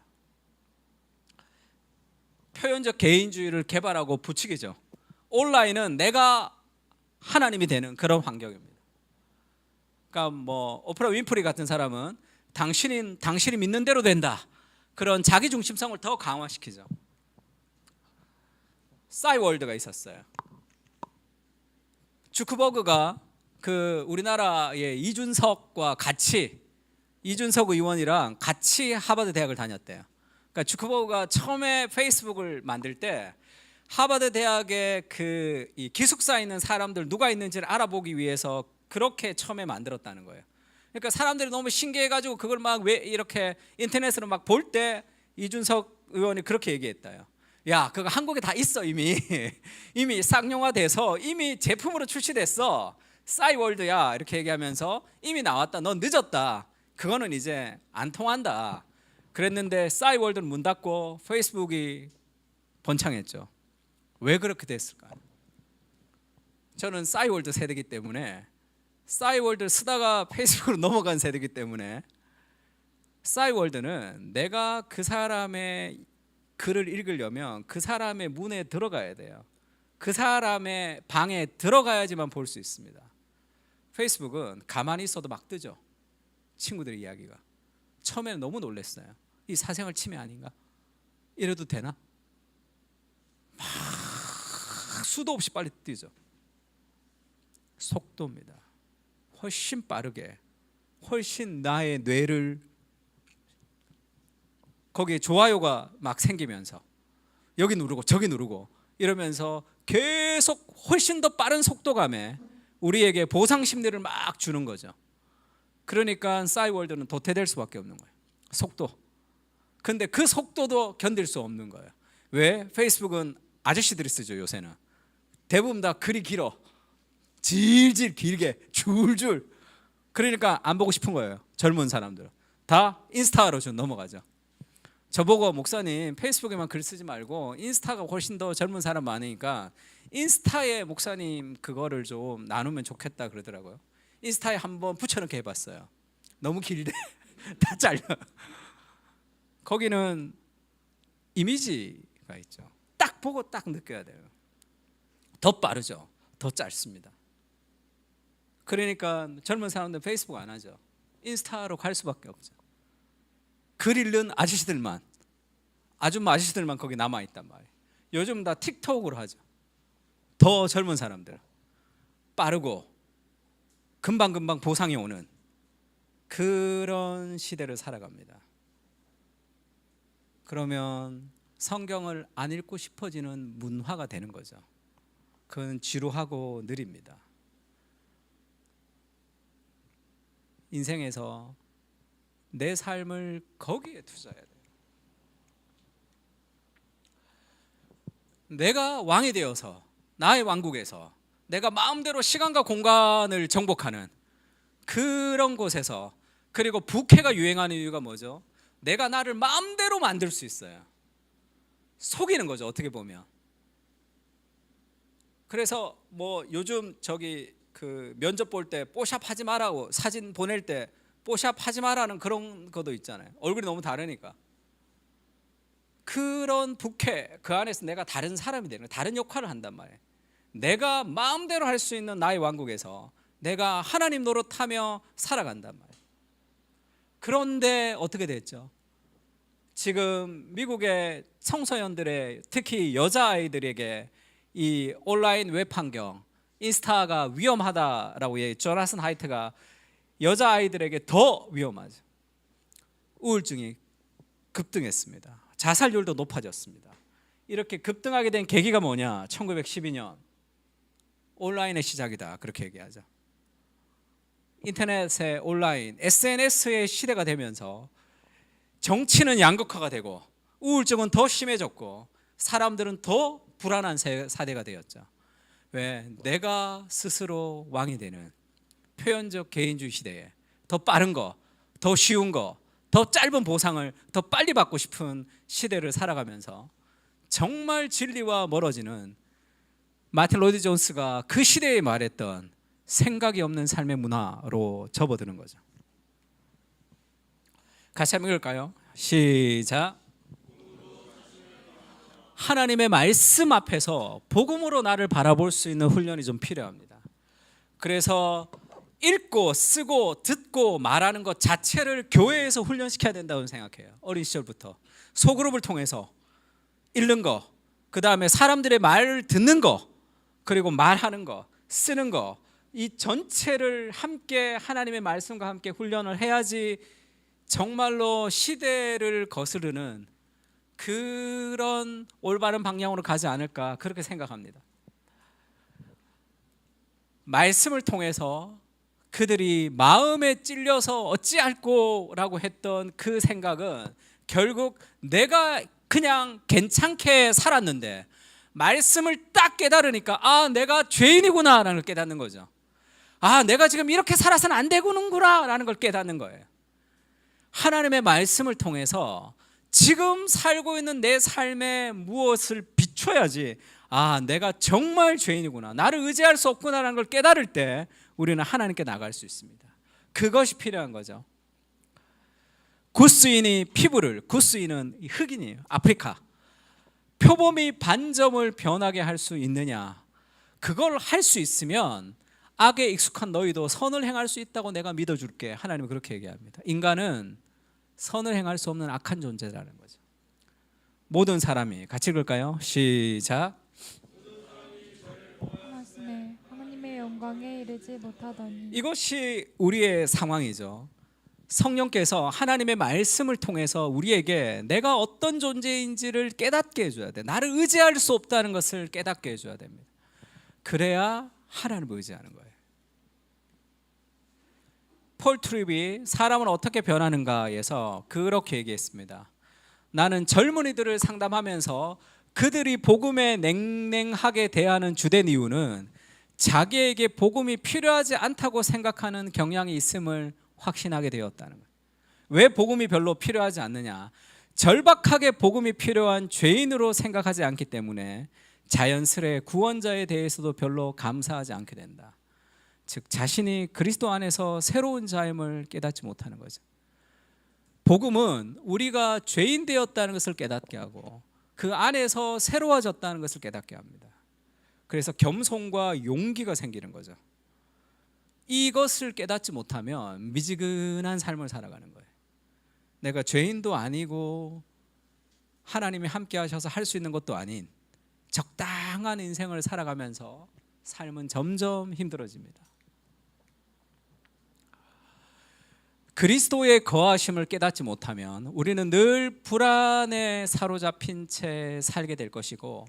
표현적 개인주의를 개발하고 부추기죠. 온라인은 내가 하나님이 되는 그런 환경입니다. 그러니까 뭐 오프라 윈프리 같은 사람은 당신이 믿는 대로 된다. 그런 자기 중심성을 더 강화시키죠. 싸이월드가 있었어요. 주크버그가 그 우리나라의 이준석 의원이랑 같이 하버드 대학을 다녔대요. 그러니까 주크버그가 처음에 페이스북을 만들 때 하버드 대학에 그 이 기숙사에 있는 사람들 누가 있는지를 알아보기 위해서 그렇게 처음에 만들었다는 거예요. 그러니까 사람들이 너무 신기해가지고 그걸 막 왜 이렇게 인터넷으로 막 볼 때 이준석 의원이 그렇게 얘기했다요. 야, 그거 한국에 다 있어 이미 이미 쌍용화돼서 이미 제품으로 출시됐어. 싸이월드야 이렇게 얘기하면서 이미 나왔다. 넌 늦었다. 그거는 이제 안 통한다. 그랬는데 싸이월드는 문 닫고 페이스북이 번창했죠. 왜 그렇게 됐을까? 저는 싸이월드 세대이기 때문에 싸이월드를 쓰다가 페이스북으로 넘어간 세대이기 때문에 싸이월드는 내가 그 사람의 글을 읽으려면 그 사람의 문에 들어가야 돼요. 그 사람의 방에 들어가야지만 볼 수 있습니다. 페이스북은 가만히 있어도 막 뜨죠. 친구들의 이야기가. 처음에는 너무 놀랐어요. 이 사생활 침해 아닌가? 이래도 되나? 막 수도 없이 빨리 뜨죠. 속도입니다. 훨씬 빠르게, 훨씬 나의 뇌를 거기에 좋아요가 막 생기면서 여기 누르고 저기 누르고 이러면서 계속 훨씬 더 빠른 속도감에 우리에게 보상 심리를 막 주는 거죠. 그러니까 싸이월드는 도태될 수밖에 없는 거예요. 속도. 근데 그 속도도 견딜 수 없는 거예요. 왜? 페이스북은 아저씨들이 쓰죠. 요새는 대부분 다 글이 길어. 질질 길게 줄줄. 그러니까 안 보고 싶은 거예요. 젊은 사람들은 다 인스타로 좀 넘어가죠. 저보고 목사님 페이스북에만 글 쓰지 말고 인스타가 훨씬 더 젊은 사람 많으니까 인스타에 목사님 그거를 좀 나누면 좋겠다 그러더라고요. 인스타에 한번 붙여넣기 해봤어요. 너무 길대. 다 잘려. 거기는 이미지가 있죠. 딱 보고 딱 느껴야 돼요. 더 빠르죠. 더 짧습니다. 그러니까 젊은 사람들 페이스북 안 하죠. 인스타로 갈 수밖에 없죠. 글 읽는 아저씨들만, 아줌마 아저씨들만 거기 남아있단 말이에요. 요즘 다 틱톡으로 하죠. 더 젊은 사람들 빠르고 금방금방 보상이 오는 그런 시대를 살아갑니다. 그러면 성경을 안 읽고 싶어지는 문화가 되는 거죠. 그건 지루하고 느립니다. 인생에서 내 삶을 거기에 투자해야 돼요. 내가 왕이 되어서 나의 왕국에서 내가 마음대로 시간과 공간을 정복하는 그런 곳에서, 그리고 부캐가 유행하는 이유가 뭐죠? 내가 나를 마음대로 만들 수 있어요. 속이는 거죠, 어떻게 보면. 그래서 뭐 요즘 저기 그 면접 볼 때 뽀샵 하지 마라고, 사진 보낼 때 뽀샵 하지 마라는 그런 것도 있잖아요. 얼굴이 너무 다르니까. 그런 부캐, 그 안에서 내가 다른 사람이 되는 거예요. 다른 역할을 한단 말이에요. 내가 마음대로 할 수 있는 나의 왕국에서 내가 하나님 노릇하며 살아간단 말이에요. 그런데 어떻게 됐죠? 지금 미국의 청소년들의, 특히 여자아이들에게 이 온라인 웹 환경, 인스타가 위험하다라고 조나선 하이트가 여자아이들에게 더 위험하죠. 우울증이 급등했습니다. 자살률도 높아졌습니다. 이렇게 급등하게 된 계기가 뭐냐? 1912년 온라인의 시작이다, 그렇게 얘기하죠. 인터넷의 온라인, SNS의 시대가 되면서 정치는 양극화가 되고 우울증은 더 심해졌고 사람들은 더 불안한 사대가 되었죠. 왜? 내가 스스로 왕이 되는 표현적 개인주의 시대에 더 빠른 거, 더 쉬운 거, 더 짧은 보상을 더 빨리 받고 싶은 시대를 살아가면서 정말 진리와 멀어지는 마틴 로이드 존스가 그 시대에 말했던 생각이 없는 삶의 문화로 접어드는 거죠. 같이 한번 읽을까요? 시작. 하나님의 말씀 앞에서 복음으로 나를 바라볼 수 있는 훈련이 좀 필요합니다. 그래서 읽고 쓰고 듣고 말하는 것 자체를 교회에서 훈련시켜야 된다고 생각해요. 어린 시절부터 소그룹을 통해서 읽는 거, 그 다음에 사람들의 말을 듣는 거, 그리고 말하는 거, 쓰는 거, 이 전체를 함께 하나님의 말씀과 함께 훈련을 해야지 정말로 시대를 거스르는 그런 올바른 방향으로 가지 않을까 그렇게 생각합니다. 말씀을 통해서 그들이 마음에 찔려서 어찌할꼬라고 했던 그 생각은 결국 내가 그냥 괜찮게 살았는데 말씀을 딱 깨달으니까 아, 내가 죄인이구나 라는 걸 깨닫는 거죠. 아, 내가 지금 이렇게 살아서는 안 되구나 라는 걸 깨닫는 거예요. 하나님의 말씀을 통해서 지금 살고 있는 내 삶에 무엇을 비춰야지 아, 내가 정말 죄인이구나, 나를 의지할 수 없구나라는 걸 깨달을 때 우리는 하나님께 나갈 수 있습니다. 그것이 필요한 거죠. 구스인이 피부를, 구스인은 흑인이에요. 아프리카. 표범이 반점을 변하게 할 수 있느냐? 그걸 할 수 있으면 악에 익숙한 너희도 선을 행할 수 있다고 내가 믿어줄게. 하나님은 그렇게 얘기합니다. 인간은 선을 행할 수 없는 악한 존재라는 거죠. 모든 사람이, 같이 읽을까요? 시작. 말씀에 하나님의 영광에 이르지 못하더니. 이것이 우리의 상황이죠. 성령께서 하나님의 말씀을 통해서 우리에게 내가 어떤 존재인지를 깨닫게 해줘야 돼. 나를 의지할 수 없다는 것을 깨닫게 해줘야 됩니다. 그래야 하나님을 의지하는 거예요. 폴 트립이 사람은 어떻게 변하는가에서 그렇게 얘기했습니다. 나는 젊은이들을 상담하면서 그들이 복음에 냉랭하게 대하는 주된 이유는 자기에게 복음이 필요하지 않다고 생각하는 경향이 있음을 확신하게 되었다는 거예요. 왜 복음이 별로 필요하지 않느냐? 절박하게 복음이 필요한 죄인으로 생각하지 않기 때문에 자연스레 구원자에 대해서도 별로 감사하지 않게 된다. 즉 자신이 그리스도 안에서 새로운 자임을 깨닫지 못하는 거죠. 복음은 우리가 죄인 되었다는 것을 깨닫게 하고 그 안에서 새로워졌다는 것을 깨닫게 합니다. 그래서 겸손과 용기가 생기는 거죠. 이것을 깨닫지 못하면 미지근한 삶을 살아가는 거예요. 내가 죄인도 아니고 하나님이 함께 하셔서 할 수 있는 것도 아닌 적당한 인생을 살아가면서 삶은 점점 힘들어집니다. 그리스도의 거하심을 깨닫지 못하면 우리는 늘 불안에 사로잡힌 채 살게 될 것이고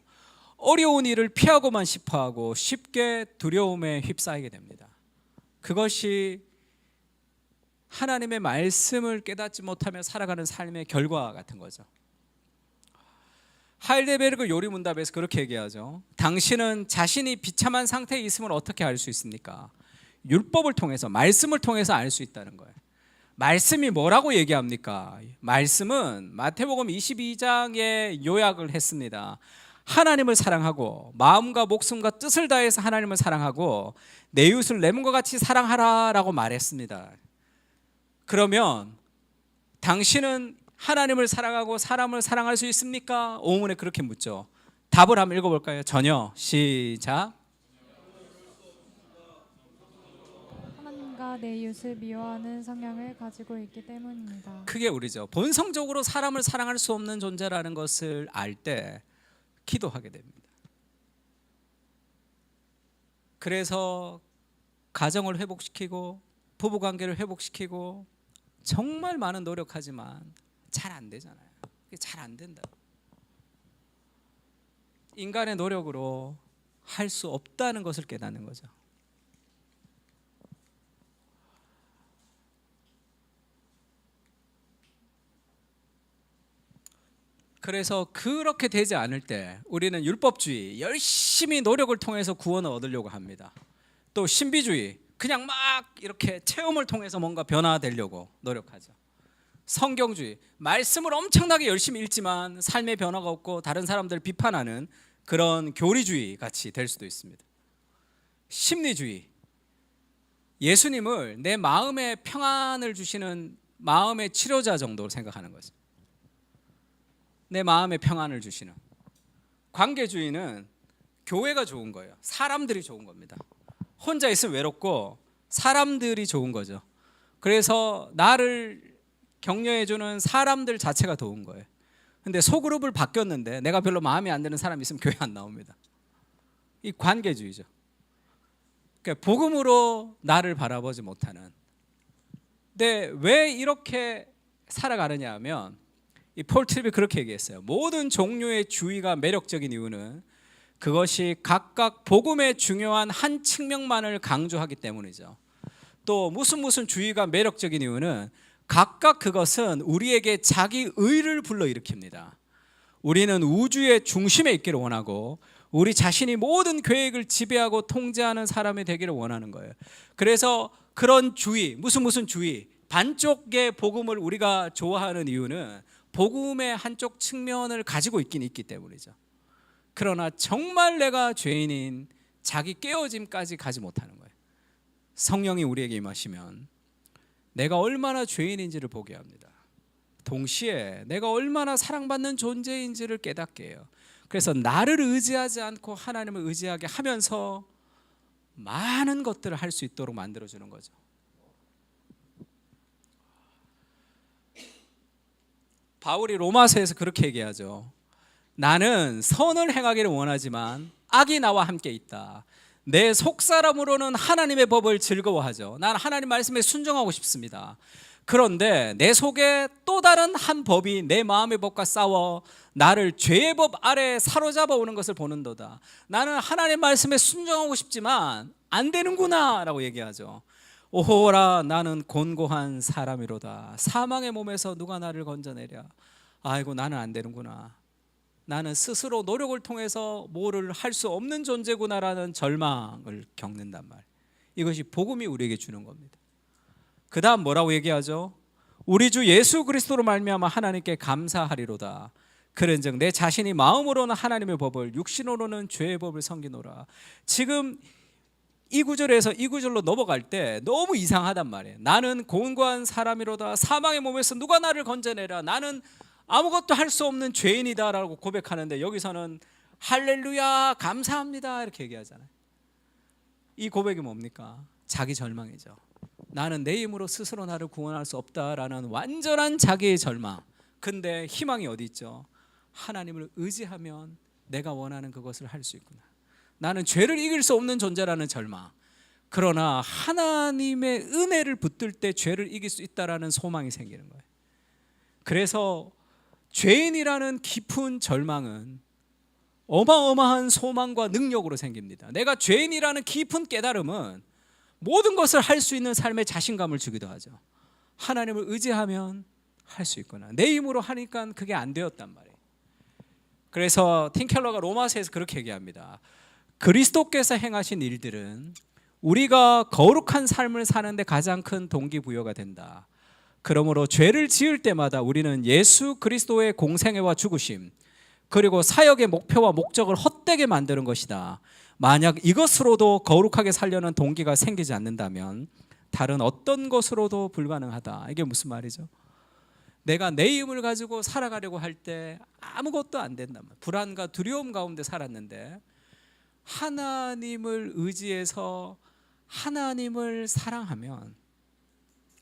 어려운 일을 피하고만 싶어하고 쉽게 두려움에 휩싸이게 됩니다. 그것이 하나님의 말씀을 깨닫지 못하며 살아가는 삶의 결과 같은 거죠. 하일데베르그 요리문답에서 그렇게 얘기하죠. 당신은 자신이 비참한 상태에 있음을 어떻게 알 수 있습니까? 율법을 통해서, 말씀을 통해서 알 수 있다는 거예요. 말씀이 뭐라고 얘기합니까? 말씀은 마태복음 22장에 요약을 했습니다. 하나님을 사랑하고 마음과 목숨과 뜻을 다해서 하나님을 사랑하고 내 이웃을 내 몸과 같이 사랑하라라고 말했습니다. 그러면 당신은 하나님을 사랑하고 사람을 사랑할 수 있습니까? 5문에 그렇게 묻죠. 답을 한번 읽어볼까요? 전혀. 시작. 하나님과 내 이웃을 미워하는 성향을 가지고 있기 때문입니다. 그게 우리죠. 본성적으로 사람을 사랑할 수 없는 존재라는 것을 알 때 기도하게 됩니다. 그래서 가정을 회복시키고 부부관계를 회복시키고 정말 많은 노력하지만 잘 안 되잖아요. 잘 안 된다. 인간의 노력으로 할 수 없다는 것을 깨닫는 거죠. 그래서 그렇게 되지 않을 때 우리는 율법주의, 열심히 노력을 통해서 구원을 얻으려고 합니다. 또 신비주의, 그냥 막 이렇게 체험을 통해서 뭔가 변화되려고 노력하죠. 성경주의, 말씀을 엄청나게 열심히 읽지만 삶의 변화가 없고 다른 사람들을 비판하는 그런 교리주의 같이 될 수도 있습니다. 심리주의, 예수님을 내 마음의 평안을 주시는 마음의 치료자 정도로 생각하는 거죠. 내 마음의 평안을 주시는. 관계주의는 교회가 좋은 거예요. 사람들이 좋은 겁니다. 혼자 있으면 외롭고 사람들이 좋은 거죠. 그래서 나를 격려해주는 사람들 자체가 좋은 거예요. 근데 소그룹을 바뀌었는데 내가 별로 마음에 안 드는 사람이 있으면 교회 안 나옵니다. 이 관계주의죠. 그러니까 복음으로 나를 바라보지 못하는. 근데 왜 이렇게 살아가느냐 하면 이 폴 트립이 그렇게 얘기했어요. 모든 종류의 주의가 매력적인 이유는 그것이 각각 복음의 중요한 한 측면만을 강조하기 때문이죠. 또 무슨 주의가 매력적인 이유는 각각 그것은 우리에게 자기 의를 불러일으킵니다. 우리는 우주의 중심에 있기를 원하고 우리 자신이 모든 계획을 지배하고 통제하는 사람이 되기를 원하는 거예요. 그래서 그런 주의, 무슨 주의, 반쪽의 복음을 우리가 좋아하는 이유는 복음의 한쪽 측면을 가지고 있긴 있기 때문이죠. 그러나 정말 내가 죄인인 자기 깨어짐까지 가지 못하는 거예요. 성령이 우리에게 임하시면 내가 얼마나 죄인인지를 보게 합니다. 동시에 내가 얼마나 사랑받는 존재인지를 깨닫게 해요. 그래서 나를 의지하지 않고 하나님을 의지하게 하면서 많은 것들을 할 수 있도록 만들어주는 거죠. 바울이 로마서에서 그렇게 얘기하죠. 나는 선을 행하기를 원하지만 악이 나와 함께 있다. 내 속사람으로는 하나님의 법을 즐거워하죠. 난 하나님 말씀에 순종하고 싶습니다. 그런데 내 속에 또 다른 한 법이 내 마음의 법과 싸워 나를 죄의 법 아래 사로잡아 오는 것을 보는도다. 나는 하나님 말씀에 순종하고 싶지만 안 되는구나 라고 얘기하죠. 오호라 나는 곤고한 사람이로다. 사망의 몸에서 누가 나를 건져내랴. 아이고 나는 안 되는구나. 나는 스스로 노력을 통해서 뭐를 할 수 없는 존재구나라는 절망을 겪는단 말. 이것이 복음이 우리에게 주는 겁니다. 그 다음 뭐라고 얘기하죠? 우리 주 예수 그리스도로 말미암아 하나님께 감사하리로다. 그런즉 내 자신이 마음으로는 하나님의 법을 육신으로는 죄의 법을 섬기노라. 지금 이 구절에서 이 구절로 넘어갈 때 너무 이상하단 말이에요. 나는 곤고한 사람이로다. 사망의 몸에서 누가 나를 건져내라. 나는 아무것도 할 수 없는 죄인이다라고 고백하는데 여기서는 할렐루야 감사합니다 이렇게 얘기하잖아요. 이 고백이 뭡니까? 자기 절망이죠. 나는 내 힘으로 스스로 나를 구원할 수 없다라는 완전한 자기의 절망. 근데 희망이 어디 있죠? 하나님을 의지하면 내가 원하는 그것을 할 수 있구나. 나는 죄를 이길 수 없는 존재라는 절망. 그러나 하나님의 은혜를 붙들 때 죄를 이길 수 있다라는 소망이 생기는 거예요. 그래서 죄인이라는 깊은 절망은 어마어마한 소망과 능력으로 생깁니다. 내가 죄인이라는 깊은 깨달음은 모든 것을 할 수 있는 삶의 자신감을 주기도 하죠. 하나님을 의지하면 할 수 있구나. 내 힘으로 하니까 그게 안 되었단 말이에요. 그래서 팀켈러가 로마서에서 그렇게 얘기합니다. 그리스도께서 행하신 일들은 우리가 거룩한 삶을 사는데 가장 큰 동기부여가 된다. 그러므로 죄를 지을 때마다 우리는 예수 그리스도의 공생애와 죽으심 그리고 사역의 목표와 목적을 헛되게 만드는 것이다. 만약 이것으로도 거룩하게 살려는 동기가 생기지 않는다면 다른 어떤 것으로도 불가능하다. 이게 무슨 말이죠? 내가 내 힘을 가지고 살아가려고 할 때 아무것도 안 된단 말이에요. 불안과 두려움 가운데 살았는데 하나님을 의지해서 하나님을 사랑하면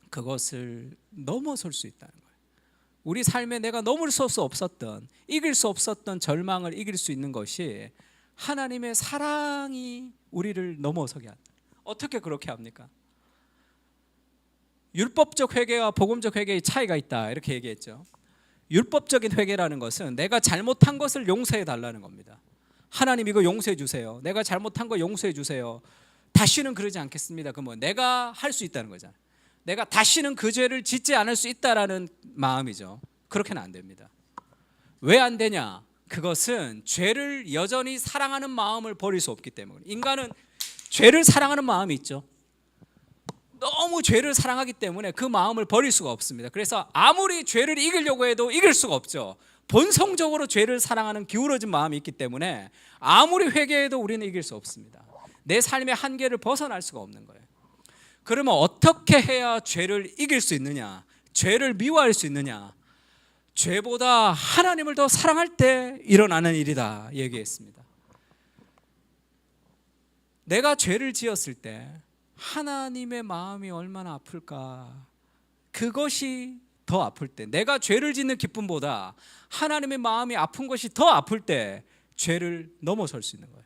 그것을 넘어설 수 있다는 거예요. 우리 삶에 내가 넘을 수 없었던, 이길 수 없었던 절망을 이길 수 있는 것이 하나님의 사랑이 우리를 넘어서게 한다. 어떻게 그렇게 합니까? 율법적 회개와 복음적 회개의 차이가 있다 이렇게 얘기했죠. 율법적인 회개라는 것은 내가 잘못한 것을 용서해 달라는 겁니다. 하나님 이거 용서해 주세요. 내가 잘못한 거 용서해 주세요. 다시는 그러지 않겠습니다. 그러면 내가 할 수 있다는 거잖아요. 내가 다시는 그 죄를 짓지 않을 수 있다라는 마음이죠. 그렇게는 안 됩니다. 왜 안 되냐? 그것은 죄를 여전히 사랑하는 마음을 버릴 수 없기 때문에. 인간은 죄를 사랑하는 마음이 있죠. 너무 죄를 사랑하기 때문에 그 마음을 버릴 수가 없습니다. 그래서 아무리 죄를 이기려고 해도 이길 수가 없죠. 본성적으로 죄를 사랑하는 기울어진 마음이 있기 때문에 아무리 회개해도 우리는 이길 수 없습니다. 내 삶의 한계를 벗어날 수가 없는 거예요. 그러면 어떻게 해야 죄를 이길 수 있느냐? 죄를 미워할 수 있느냐? 죄보다 하나님을 더 사랑할 때 일어나는 일이다 얘기했습니다. 내가 죄를 지었을 때 하나님의 마음이 얼마나 아플까. 그것이 더 아플 때, 내가 죄를 짓는 기쁨보다 하나님의 마음이 아픈 것이 더 아플 때 죄를 넘어설 수 있는 거예요.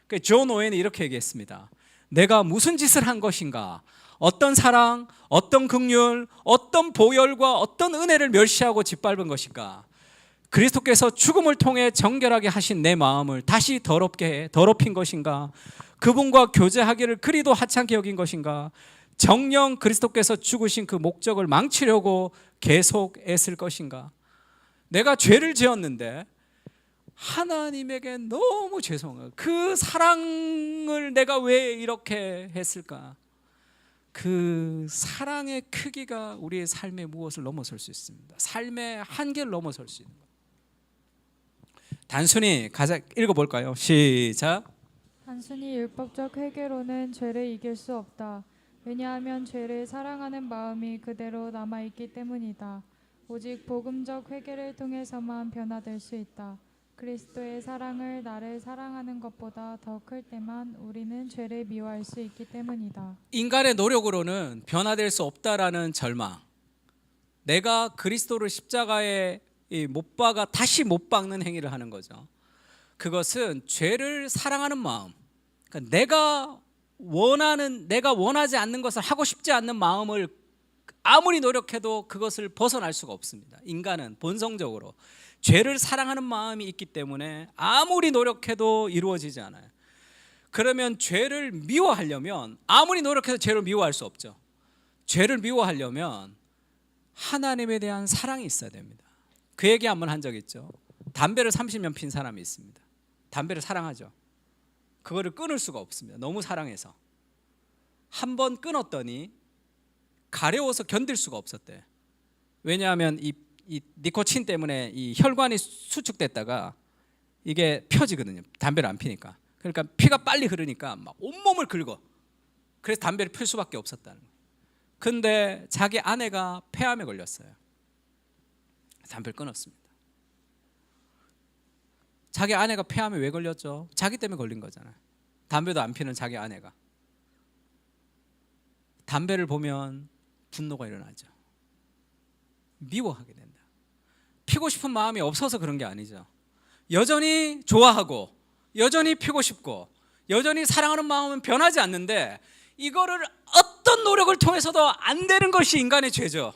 그러니까 존 오웬이 이렇게 얘기했습니다. 내가 무슨 짓을 한 것인가, 어떤 사랑, 어떤 긍휼, 어떤 보혈과 어떤 은혜를 멸시하고 짓밟은 것인가, 그리스도께서 죽음을 통해 정결하게 하신 내 마음을 다시 더럽게 해 더럽힌 것인가, 그분과 교제하기를 그리도 하찮게 여긴 것인가, 정녕 그리스도께서 죽으신 그 목적을 망치려고 계속 애쓸 것인가. 내가 죄를 지었는데 하나님에게 너무 죄송해요. 그 사랑을 내가 왜 이렇게 했을까. 그 사랑의 크기가 우리의 삶의 무엇을 넘어설 수 있습니다. 삶의 한계를 넘어설 수 있는 거예요. 단순히 가자 읽어볼까요? 시작. 단순히 율법적 회개로는 죄를 이길 수 없다. 왜냐하면 죄를 사랑하는 마음이 그대로 남아있기 때문이다. 오직 복음적 회개를 통해서만 변화될 수 있다. 그리스도의 사랑을 나를 사랑하는 것보다 더 클 때만 우리는 죄를 미워할 수 있기 때문이다. 인간의 노력으로는 변화될 수 없다라는 절망, 내가 그리스도를 십자가에 못 박아 다시 못 박는 행위를 하는 거죠. 그것은 죄를 사랑하는 마음, 그러니까 내가 원하지 않는 것을 하고 싶지 않는 마음을 아무리 노력해도 그것을 벗어날 수가 없습니다. 인간은 본성적으로 죄를 사랑하는 마음이 있기 때문에 아무리 노력해도 이루어지지 않아요. 그러면 죄를 미워하려면 아무리 노력해서 죄를 미워할 수 없죠. 죄를 미워하려면 하나님에 대한 사랑이 있어야 됩니다. 그 얘기 한번 한 적 있죠. 담배를 30년 핀 사람이 있습니다. 담배를 사랑하죠. 그거를 끊을 수가 없습니다. 너무 사랑해서. 한 번 끊었더니 가려워서 견딜 수가 없었대요. 왜냐하면 이 니코틴 때문에 이 혈관이 수축됐다가 이게 펴지거든요. 담배를 안 피니까. 그러니까 피가 빨리 흐르니까 막 온몸을 긁어. 그래서 담배를 필 수밖에 없었다는 거예요. 근데 자기 아내가 폐암에 걸렸어요. 담배를 끊었습니다. 자기 아내가 폐암에 왜 걸렸죠? 자기 때문에 걸린 거잖아요. 담배도 안 피는 자기 아내가. 담배를 보면 분노가 일어나죠. 미워하게 된다. 피고 싶은 마음이 없어서 그런 게 아니죠. 여전히 좋아하고 여전히 피고 싶고 여전히 사랑하는 마음은 변하지 않는데 이거를 어떤 노력을 통해서도 안 되는 것이 인간의 죄죠.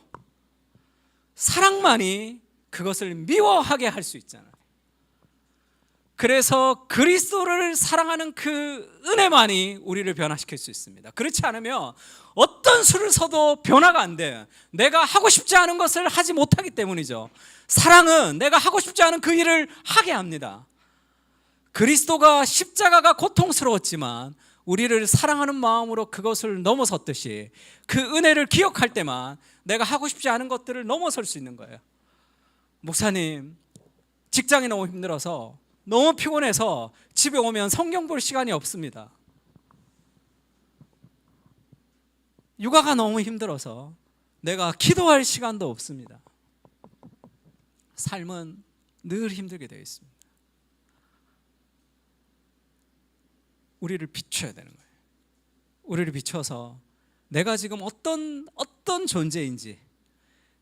사랑만이 그것을 미워하게 할 수 있잖아요. 그래서 그리스도를 사랑하는 그 은혜만이 우리를 변화시킬 수 있습니다. 그렇지 않으면 어떤 수를 서도 변화가 안 돼요. 내가 하고 싶지 않은 것을 하지 못하기 때문이죠. 사랑은 내가 하고 싶지 않은 그 일을 하게 합니다. 그리스도가 십자가가 고통스러웠지만 우리를 사랑하는 마음으로 그것을 넘어섰듯이 그 은혜를 기억할 때만 내가 하고 싶지 않은 것들을 넘어설 수 있는 거예요. 목사님, 직장이 너무 힘들어서 너무 피곤해서 집에 오면 성경 볼 시간이 없습니다. 육아가 너무 힘들어서 내가 기도할 시간도 없습니다. 삶은 늘 힘들게 되어 있습니다. 우리를 비춰야 되는 거예요. 우리를 비춰서 내가 지금 어떤 존재인지,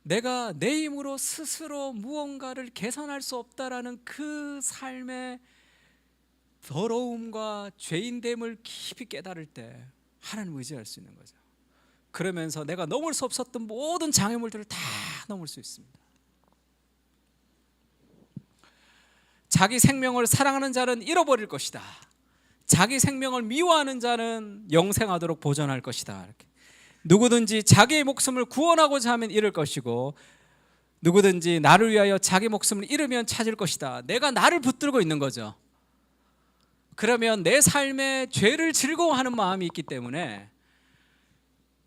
내가 내 힘으로 스스로 무언가를 개선할 수 없다라는 그 삶의 더러움과 죄인됨을 깊이 깨달을 때 하나님을 의지할 수 있는 거죠. 그러면서 내가 넘을 수 없었던 모든 장애물들을 다 넘을 수 있습니다. 자기 생명을 사랑하는 자는 잃어버릴 것이다. 자기 생명을 미워하는 자는 영생하도록 보존할 것이다. 이렇게. 누구든지 자기의 목숨을 구원하고자 하면 잃을 것이고 누구든지 나를 위하여 자기 목숨을 잃으면 찾을 것이다. 내가 나를 붙들고 있는 거죠. 그러면 내 삶에 죄를 즐거워하는 마음이 있기 때문에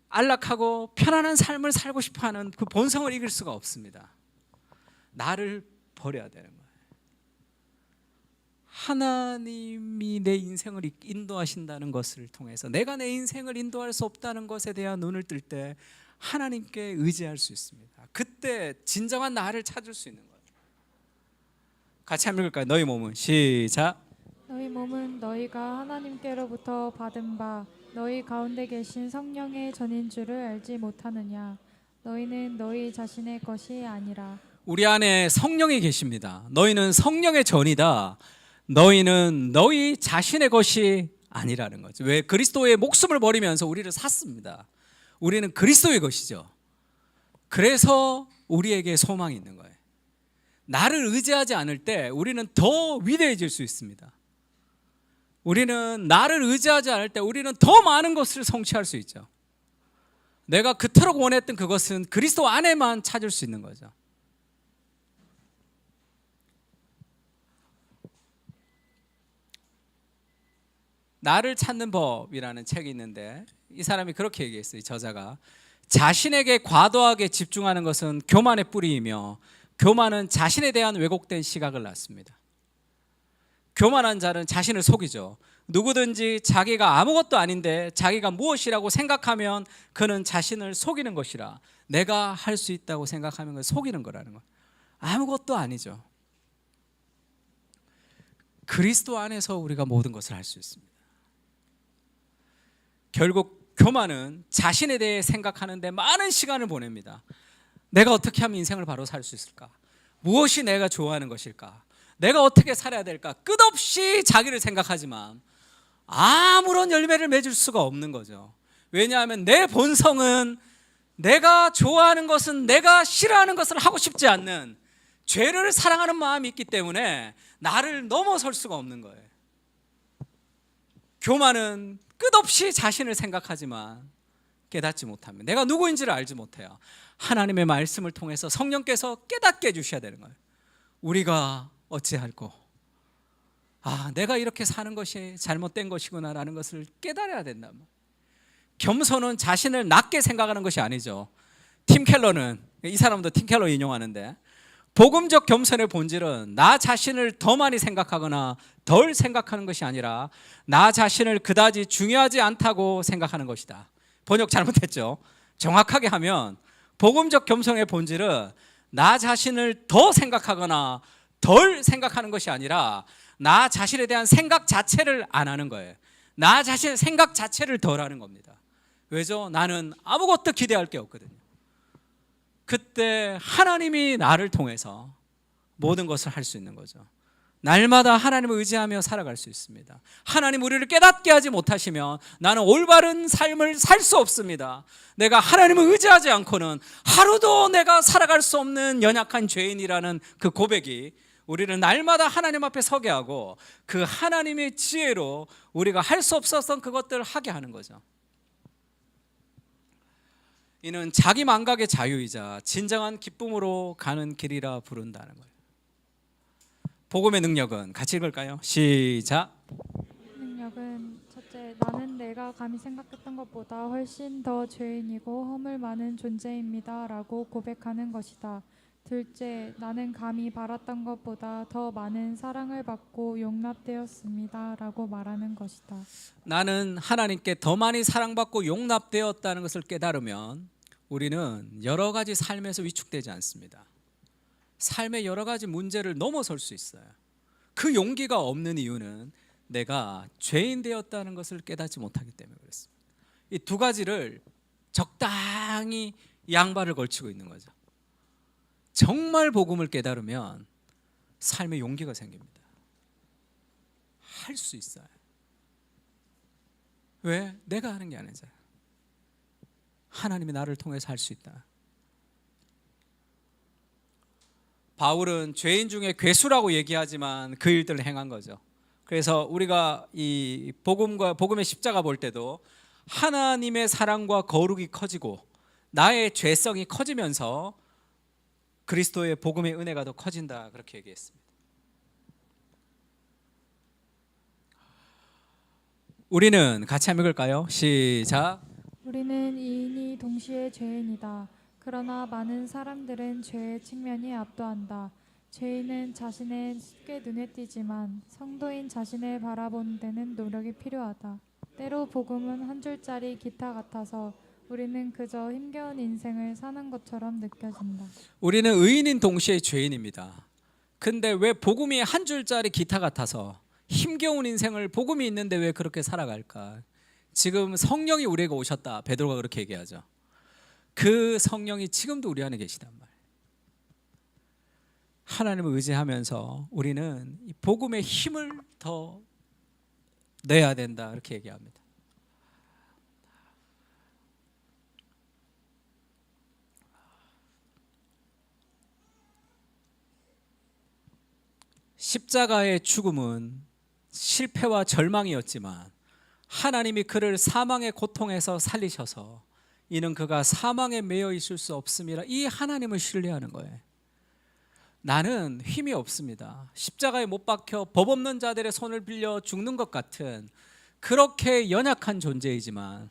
안락하고 편안한 삶을 살고 싶어하는 그 본성을 이길 수가 없습니다. 나를 버려야 되는 거예요. 하나님이 내 인생을 인도하신다는 것을 통해서 내가 내 인생을 인도할 수 없다는 것에 대한 눈을 뜰 때 하나님께 의지할 수 있습니다. 그때 진정한 나를 찾을 수 있는 거예요. 같이 한번 읽을까요? 너희 몸은 시작. 너희 너희 몸은 너희가 하나님께로부터 받은 바 너희 가운데 계신 성령의 전인 줄을 알지 못하느냐. 너희는 너희 자신의 것이 아니라. 우리 안에 성령이 계십니다. 너희는 성령의 전이다. 너희는 너희 자신의 것이 아니라는 거죠. 왜? 그리스도의 목숨을 버리면서 우리를 샀습니다. 우리는 그리스도의 것이죠. 그래서 우리에게 소망이 있는 거예요. 나를 의지하지 않을 때 우리는 더 위대해질 수 있습니다. 우리는 나를 의지하지 않을 때 우리는 더 많은 것을 성취할 수 있죠. 내가 그토록 원했던 그것은 그리스도 안에만 찾을 수 있는 거죠. 나를 찾는 법이라는 책이 있는데 이 사람이 그렇게 얘기했어요. 이 저자가 자신에게 과도하게 집중하는 것은 교만의 뿌리이며 교만은 자신에 대한 왜곡된 시각을 낳습니다. 교만한 자는 자신을 속이죠. 누구든지 자기가 아무것도 아닌데 자기가 무엇이라고 생각하면 그는 자신을 속이는 것이라. 내가 할 수 있다고 생각하면 그걸 속이는 거라는 거예요. 아무것도 아니죠. 그리스도 안에서 우리가 모든 것을 할 수 있습니다. 결국 교만은 자신에 대해 생각하는데 많은 시간을 보냅니다. 내가 어떻게 하면 인생을 바로 살 수 있을까? 무엇이 내가 좋아하는 것일까? 내가 어떻게 살아야 될까? 끝없이 자기를 생각하지만 아무런 열매를 맺을 수가 없는 거죠. 왜냐하면 내 본성은 내가 좋아하는 것은 내가 싫어하는 것을 하고 싶지 않는 죄를 사랑하는 마음이 있기 때문에 나를 넘어설 수가 없는 거예요. 교만은 끝없이 자신을 생각하지만 깨닫지 못합니다. 내가 누구인지를 알지 못해요. 하나님의 말씀을 통해서 성령께서 깨닫게 해주셔야 되는 거예요. 우리가 어찌할꼬? 내가 이렇게 사는 것이 잘못된 것이구나라는 것을 깨달아야 된다. 겸손은 자신을 낮게 생각하는 것이 아니죠. 팀 켈러는, 이 사람도 팀 켈러 인용하는데, 복음적 겸손의 본질은 나 자신을 더 많이 생각하거나 덜 생각하는 것이 아니라 나 자신을 그다지 중요하지 않다고 생각하는 것이다. 번역 잘못했죠. 정확하게 하면 복음적 겸손의 본질은 나 자신을 더 생각하거나 덜 생각하는 것이 아니라 나 자신에 대한 생각 자체를 안 하는 거예요. 나 자신의 생각 자체를 덜 하는 겁니다. 왜죠? 나는 아무것도 기대할 게 없거든요. 그때 하나님이 나를 통해서 모든 것을 할 수 있는 거죠. 날마다 하나님을 의지하며 살아갈 수 있습니다. 하나님 우리를 깨닫게 하지 못하시면 나는 올바른 삶을 살 수 없습니다. 내가 하나님을 의지하지 않고는 하루도 내가 살아갈 수 없는 연약한 죄인이라는 그 고백이 우리를 날마다 하나님 앞에 서게 하고 그 하나님의 지혜로 우리가 할 수 없었던 그것들을 하게 하는 거죠. 이는 자기 망각의 자유이자 진정한 기쁨으로 가는 길이라 부른다는 거예요. 복음의 능력은 같이 읽을까요? 시작. 능력은 첫째, 나는 내가 감히 생각했던 것보다 훨씬 더 죄인이고 허물 많은 존재입니다 라고 고백하는 것이다. 둘째, 나는 감히 바랐던 것보다 더 많은 사랑을 받고 용납되었습니다 라고 말하는 것이다. 나는 하나님께 더 많이 사랑받고 용납되었다는 것을 깨달으면 우리는 여러 가지 삶에서 위축되지 않습니다. 삶의 여러 가지 문제를 넘어설 수 있어요. 그 용기가 없는 이유는 내가 죄인 되었다는 것을 깨닫지 못하기 때문에 그렇습니다. 이 두 가지를 적당히 양발을 걸치고 있는 거죠. 정말 복음을 깨달으면 삶에 용기가 생깁니다. 할 수 있어요. 왜? 내가 하는 게 아니잖아요. 하나님이 나를 통해서 할 수 있다. 바울은 죄인 중에 괴수라고 얘기하지만 그 일들을 행한 거죠. 그래서 우리가 이 복음의 십자가 볼 때도 하나님의 사랑과 거룩이 커지고 나의 죄성이 커지면서 그리스도의 복음의 은혜가 더 커진다 그렇게 얘기했습니다. 우리는 같이 한번 읽을까요? 시작. 우리는 이인이 동시에 죄인이다. 그러나 많은 사람들은 죄의 측면이 압도한다. 죄인은 자신의 쉽게 눈에 띄지만 성도인 자신을 바라보는 데는 노력이 필요하다. 때로 복음은 한 줄짜리 기타 같아서 우리는 그저 힘겨운 인생을 사는 것처럼 느껴진다. 우리는 의인인 동시에 죄인입니다. 근데 왜 복음이 한 줄짜리 기타 같아서 힘겨운 인생을 복음이 있는데 왜 그렇게 살아갈까? 지금 성령이 우리에게 오셨다. 베드로가 그렇게 얘기하죠. 그 성령이 지금도 우리 안에 계시단 말이에요. 하나님을 의지하면서 우리는 이 복음의 힘을 더 내야 된다. 이렇게 얘기합니다. 십자가의 죽음은 실패와 절망이었지만 하나님이 그를 사망의 고통에서 살리셔서 이는 그가 사망에 매여 있을 수 없음이라, 이 하나님을 신뢰하는 거예요. 나는 힘이 없습니다. 십자가에 못 박혀 법 없는 자들의 손을 빌려 죽는 것 같은 그렇게 연약한 존재이지만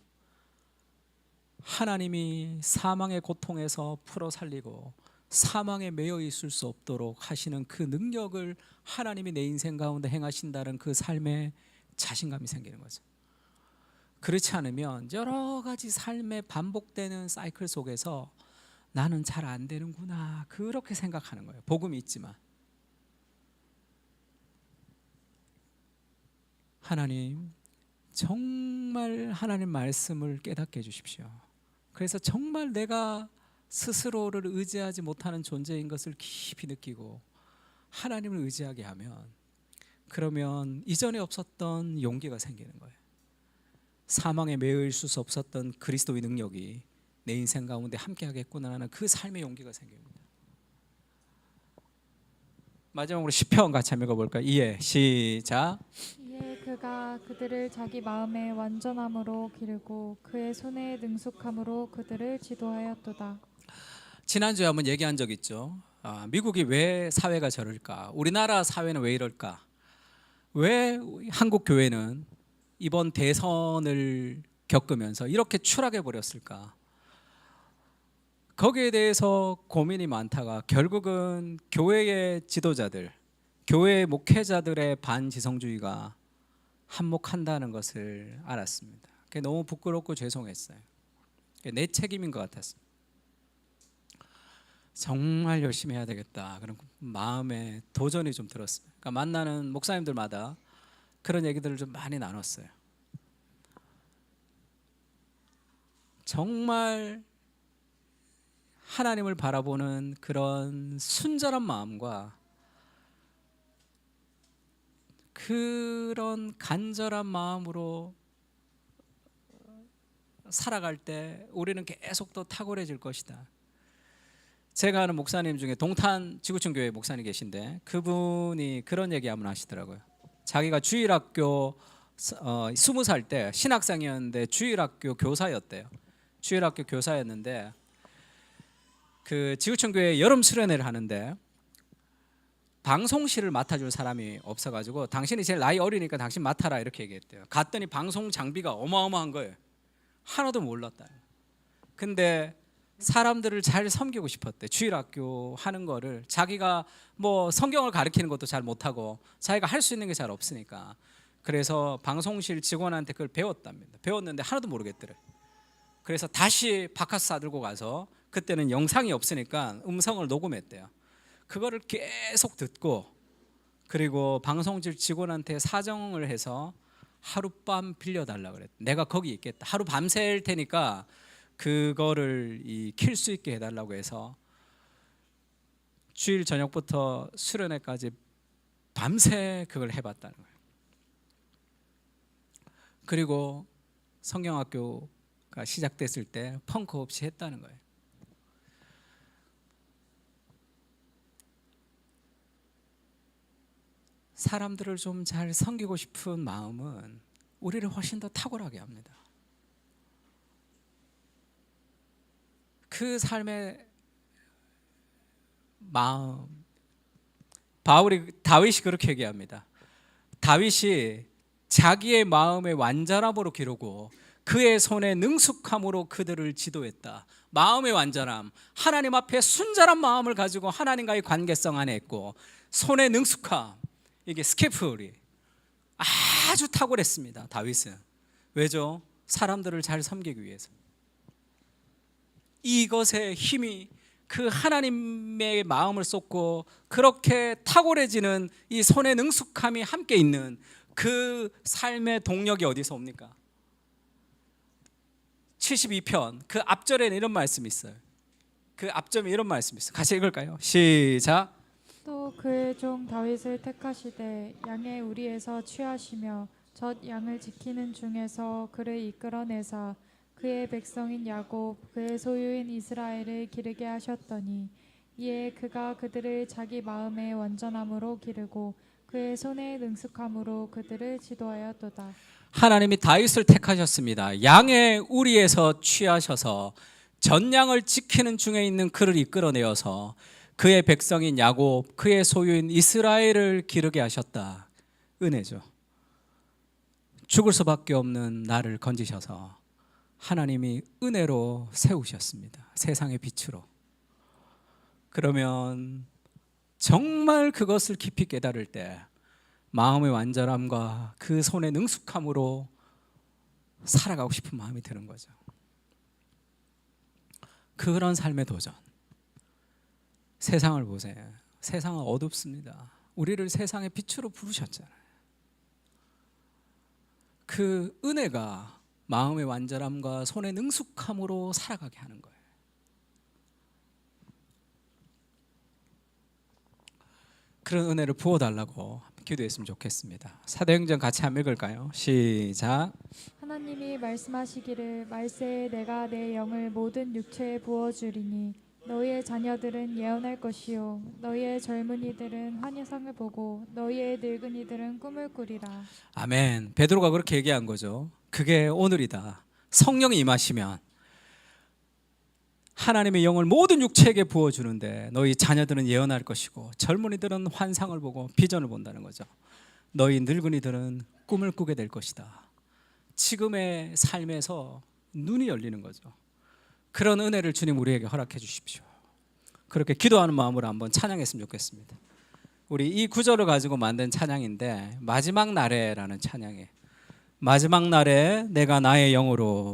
하나님이 사망의 고통에서 풀어 살리고 사망에 매여 있을 수 없도록 하시는 그 능력을 하나님이 내 인생 가운데 행하신다는 그 삶에 자신감이 생기는 거죠. 그렇지 않으면 여러 가지 삶의 반복되는 사이클 속에서 나는 잘 안 되는구나, 그렇게 생각하는 거예요. 복음이 있지만. 하나님, 정말 하나님 말씀을 깨닫게 해주십시오. 그래서 정말 내가 스스로를 의지하지 못하는 존재인 것을 깊이 느끼고 하나님을 의지하게 하면, 그러면 이전에 없었던 용기가 생기는 거예요. 사망에 매여 있을 수 없었던 그리스도의 능력이 내 인생 가운데 함께 하겠구나 하는 그 삶의 용기가 생깁니다. 마지막으로 시편 같이 한번 읽어볼까요? 이에 시작. 이에 그가 그들을 자기 마음의 완전함으로 기르고 그의 손의 능숙함으로 그들을 지도하였도다. 지난주에 한번 얘기한 적 있죠. 미국이 왜 사회가 저럴까? 우리나라 사회는 왜 이럴까? 왜 한국 교회는 이번 대선을 겪으면서 이렇게 추락해 버렸을까? 거기에 대해서 고민이 많다가 결국은 교회의 지도자들, 교회 목회자들의 반지성주의가 한몫한다는 것을 알았습니다. 그게 너무 부끄럽고 죄송했어요. 그게 내 책임인 것 같았어요. 정말 열심히 해야 되겠다, 그런 마음에 도전이 좀 들었어요. 그러니까 만나는 목사님들마다 그런 얘기들을 좀 많이 나눴어요. 정말 하나님을 바라보는 그런 순전한 마음과 그런 간절한 마음으로 살아갈 때 우리는 계속 더 탁월해질 것이다. 제가 아는 목사님 중에 동탄 지구촌 교회 목사님 계신데 그분이 그런 얘기 한번 하시더라고요. 자기가 주일학교 20살 때 신학생이었는데 주일학교 교사였대요. 주일학교 교사였는데 그 지구촌 교회 여름 수련회를 하는데 방송실을 맡아줄 사람이 없어가지고 당신이 제일 나이 어리니까 당신 맡아라, 이렇게 얘기했대요. 갔더니 방송 장비가 어마어마한 거예요. 하나도 몰랐다. 근데 사람들을 잘 섬기고 싶었대. 주일학교 하는 거를 자기가 뭐 성경을 가르치는 것도 잘 못하고 자기가 할 수 있는 게 잘 없으니까, 그래서 방송실 직원한테 그걸 배웠답니다. 배웠는데 하나도 모르겠더래. 그래서 다시 바카스 사들고 가서, 그때는 영상이 없으니까 음성을 녹음했대요. 그거를 계속 듣고, 그리고 방송실 직원한테 사정을 해서 하룻밤 빌려달라 그랬대. 내가 거기 있겠다, 하루 밤샐 테니까 그거를 킬 수 있게 해달라고 해서 주일 저녁부터 수련회까지 밤새 그걸 해봤다는 거예요. 그리고 성경학교가 시작됐을 때 펑크 없이 했다는 거예요. 사람들을 좀 잘 섬기고 싶은 마음은 우리를 훨씬 더 탁월하게 합니다. 그 삶의 마음, 다윗이 그렇게 얘기합니다. 다윗이 자기의 마음의 완전함으로 기르고 그의 손의 능숙함으로 그들을 지도했다. 마음의 완전함, 하나님 앞에 순전한 마음을 가지고 하나님과의 관계성 안에 있고, 손의 능숙함, 이게 스케프리, 아주 탁월했습니다. 다윗은. 왜죠? 사람들을 잘 섬기기 위해서. 이것의 힘이 그 하나님의 마음을 쏟고 그렇게 탁월해지는 이 손의 능숙함이 함께 있는 그 삶의 동력이 어디서 옵니까? 72편 그 앞절에는 이런 말씀이 있어요. 그 앞점에 이런 말씀이 있어요. 같이 읽을까요? 시작. 또 그의 종 다윗을 택하시되 양의 우리에서 취하시며 젖 양을 지키는 중에서 그를 이끌어내사 그의 백성인 야곱 그의 소유인 이스라엘을 기르게 하셨더니 이에 그가 그들을 자기 마음의 완전함으로 기르고 그의 손의 능숙함으로 그들을 지도하였도다. 하나님이 다윗을 택하셨습니다. 양의 우리에서 취하셔서 전양을 지키는 중에 있는 그를 이끌어내어서 그의 백성인 야곱, 그의 소유인 이스라엘을 기르게 하셨다. 은혜죠. 죽을 수밖에 없는 나를 건지셔서 하나님이 은혜로 세우셨습니다. 세상의 빛으로. 그러면 정말 그것을 깊이 깨달을 때 마음의 완전함과 그 손의 능숙함으로 살아가고 싶은 마음이 드는 거죠. 그런 삶의 도전. 세상을 보세요. 세상은 어둡습니다. 우리를 세상의 빛으로 부르셨잖아요. 그 은혜가 마음의 완전함과 손의 능숙함으로 살아가게 하는 거예요. 그런 은혜를 부어달라고 기도했으면 좋겠습니다. 사도행전 같이 한번 읽을까요? 시작. 하나님이 말씀하시기를 말세에 내가 내 영을 모든 육체에 부어주리니 너희의 자녀들은 예언할 것이요 너희의 젊은이들은 환상을 보고 너희의 늙은이들은 꿈을 꾸리라. 아멘. 베드로가 그렇게 얘기한 거죠. 그게 오늘이다. 성령이 임하시면 하나님의 영을 모든 육체에게 부어주는데 너희 자녀들은 예언할 것이고 젊은이들은 환상을 보고 비전을 본다는 거죠. 너희 늙은이들은 꿈을 꾸게 될 것이다. 지금의 삶에서 눈이 열리는 거죠. 그런 은혜를 주님 우리에게 허락해 주십시오. 그렇게 기도하는 마음으로 한번 찬양했으면 좋겠습니다. 우리 이 구절을 가지고 만든 찬양인데 마지막 날에라는 찬양이에요. 마지막 날에 내가 나의 영으로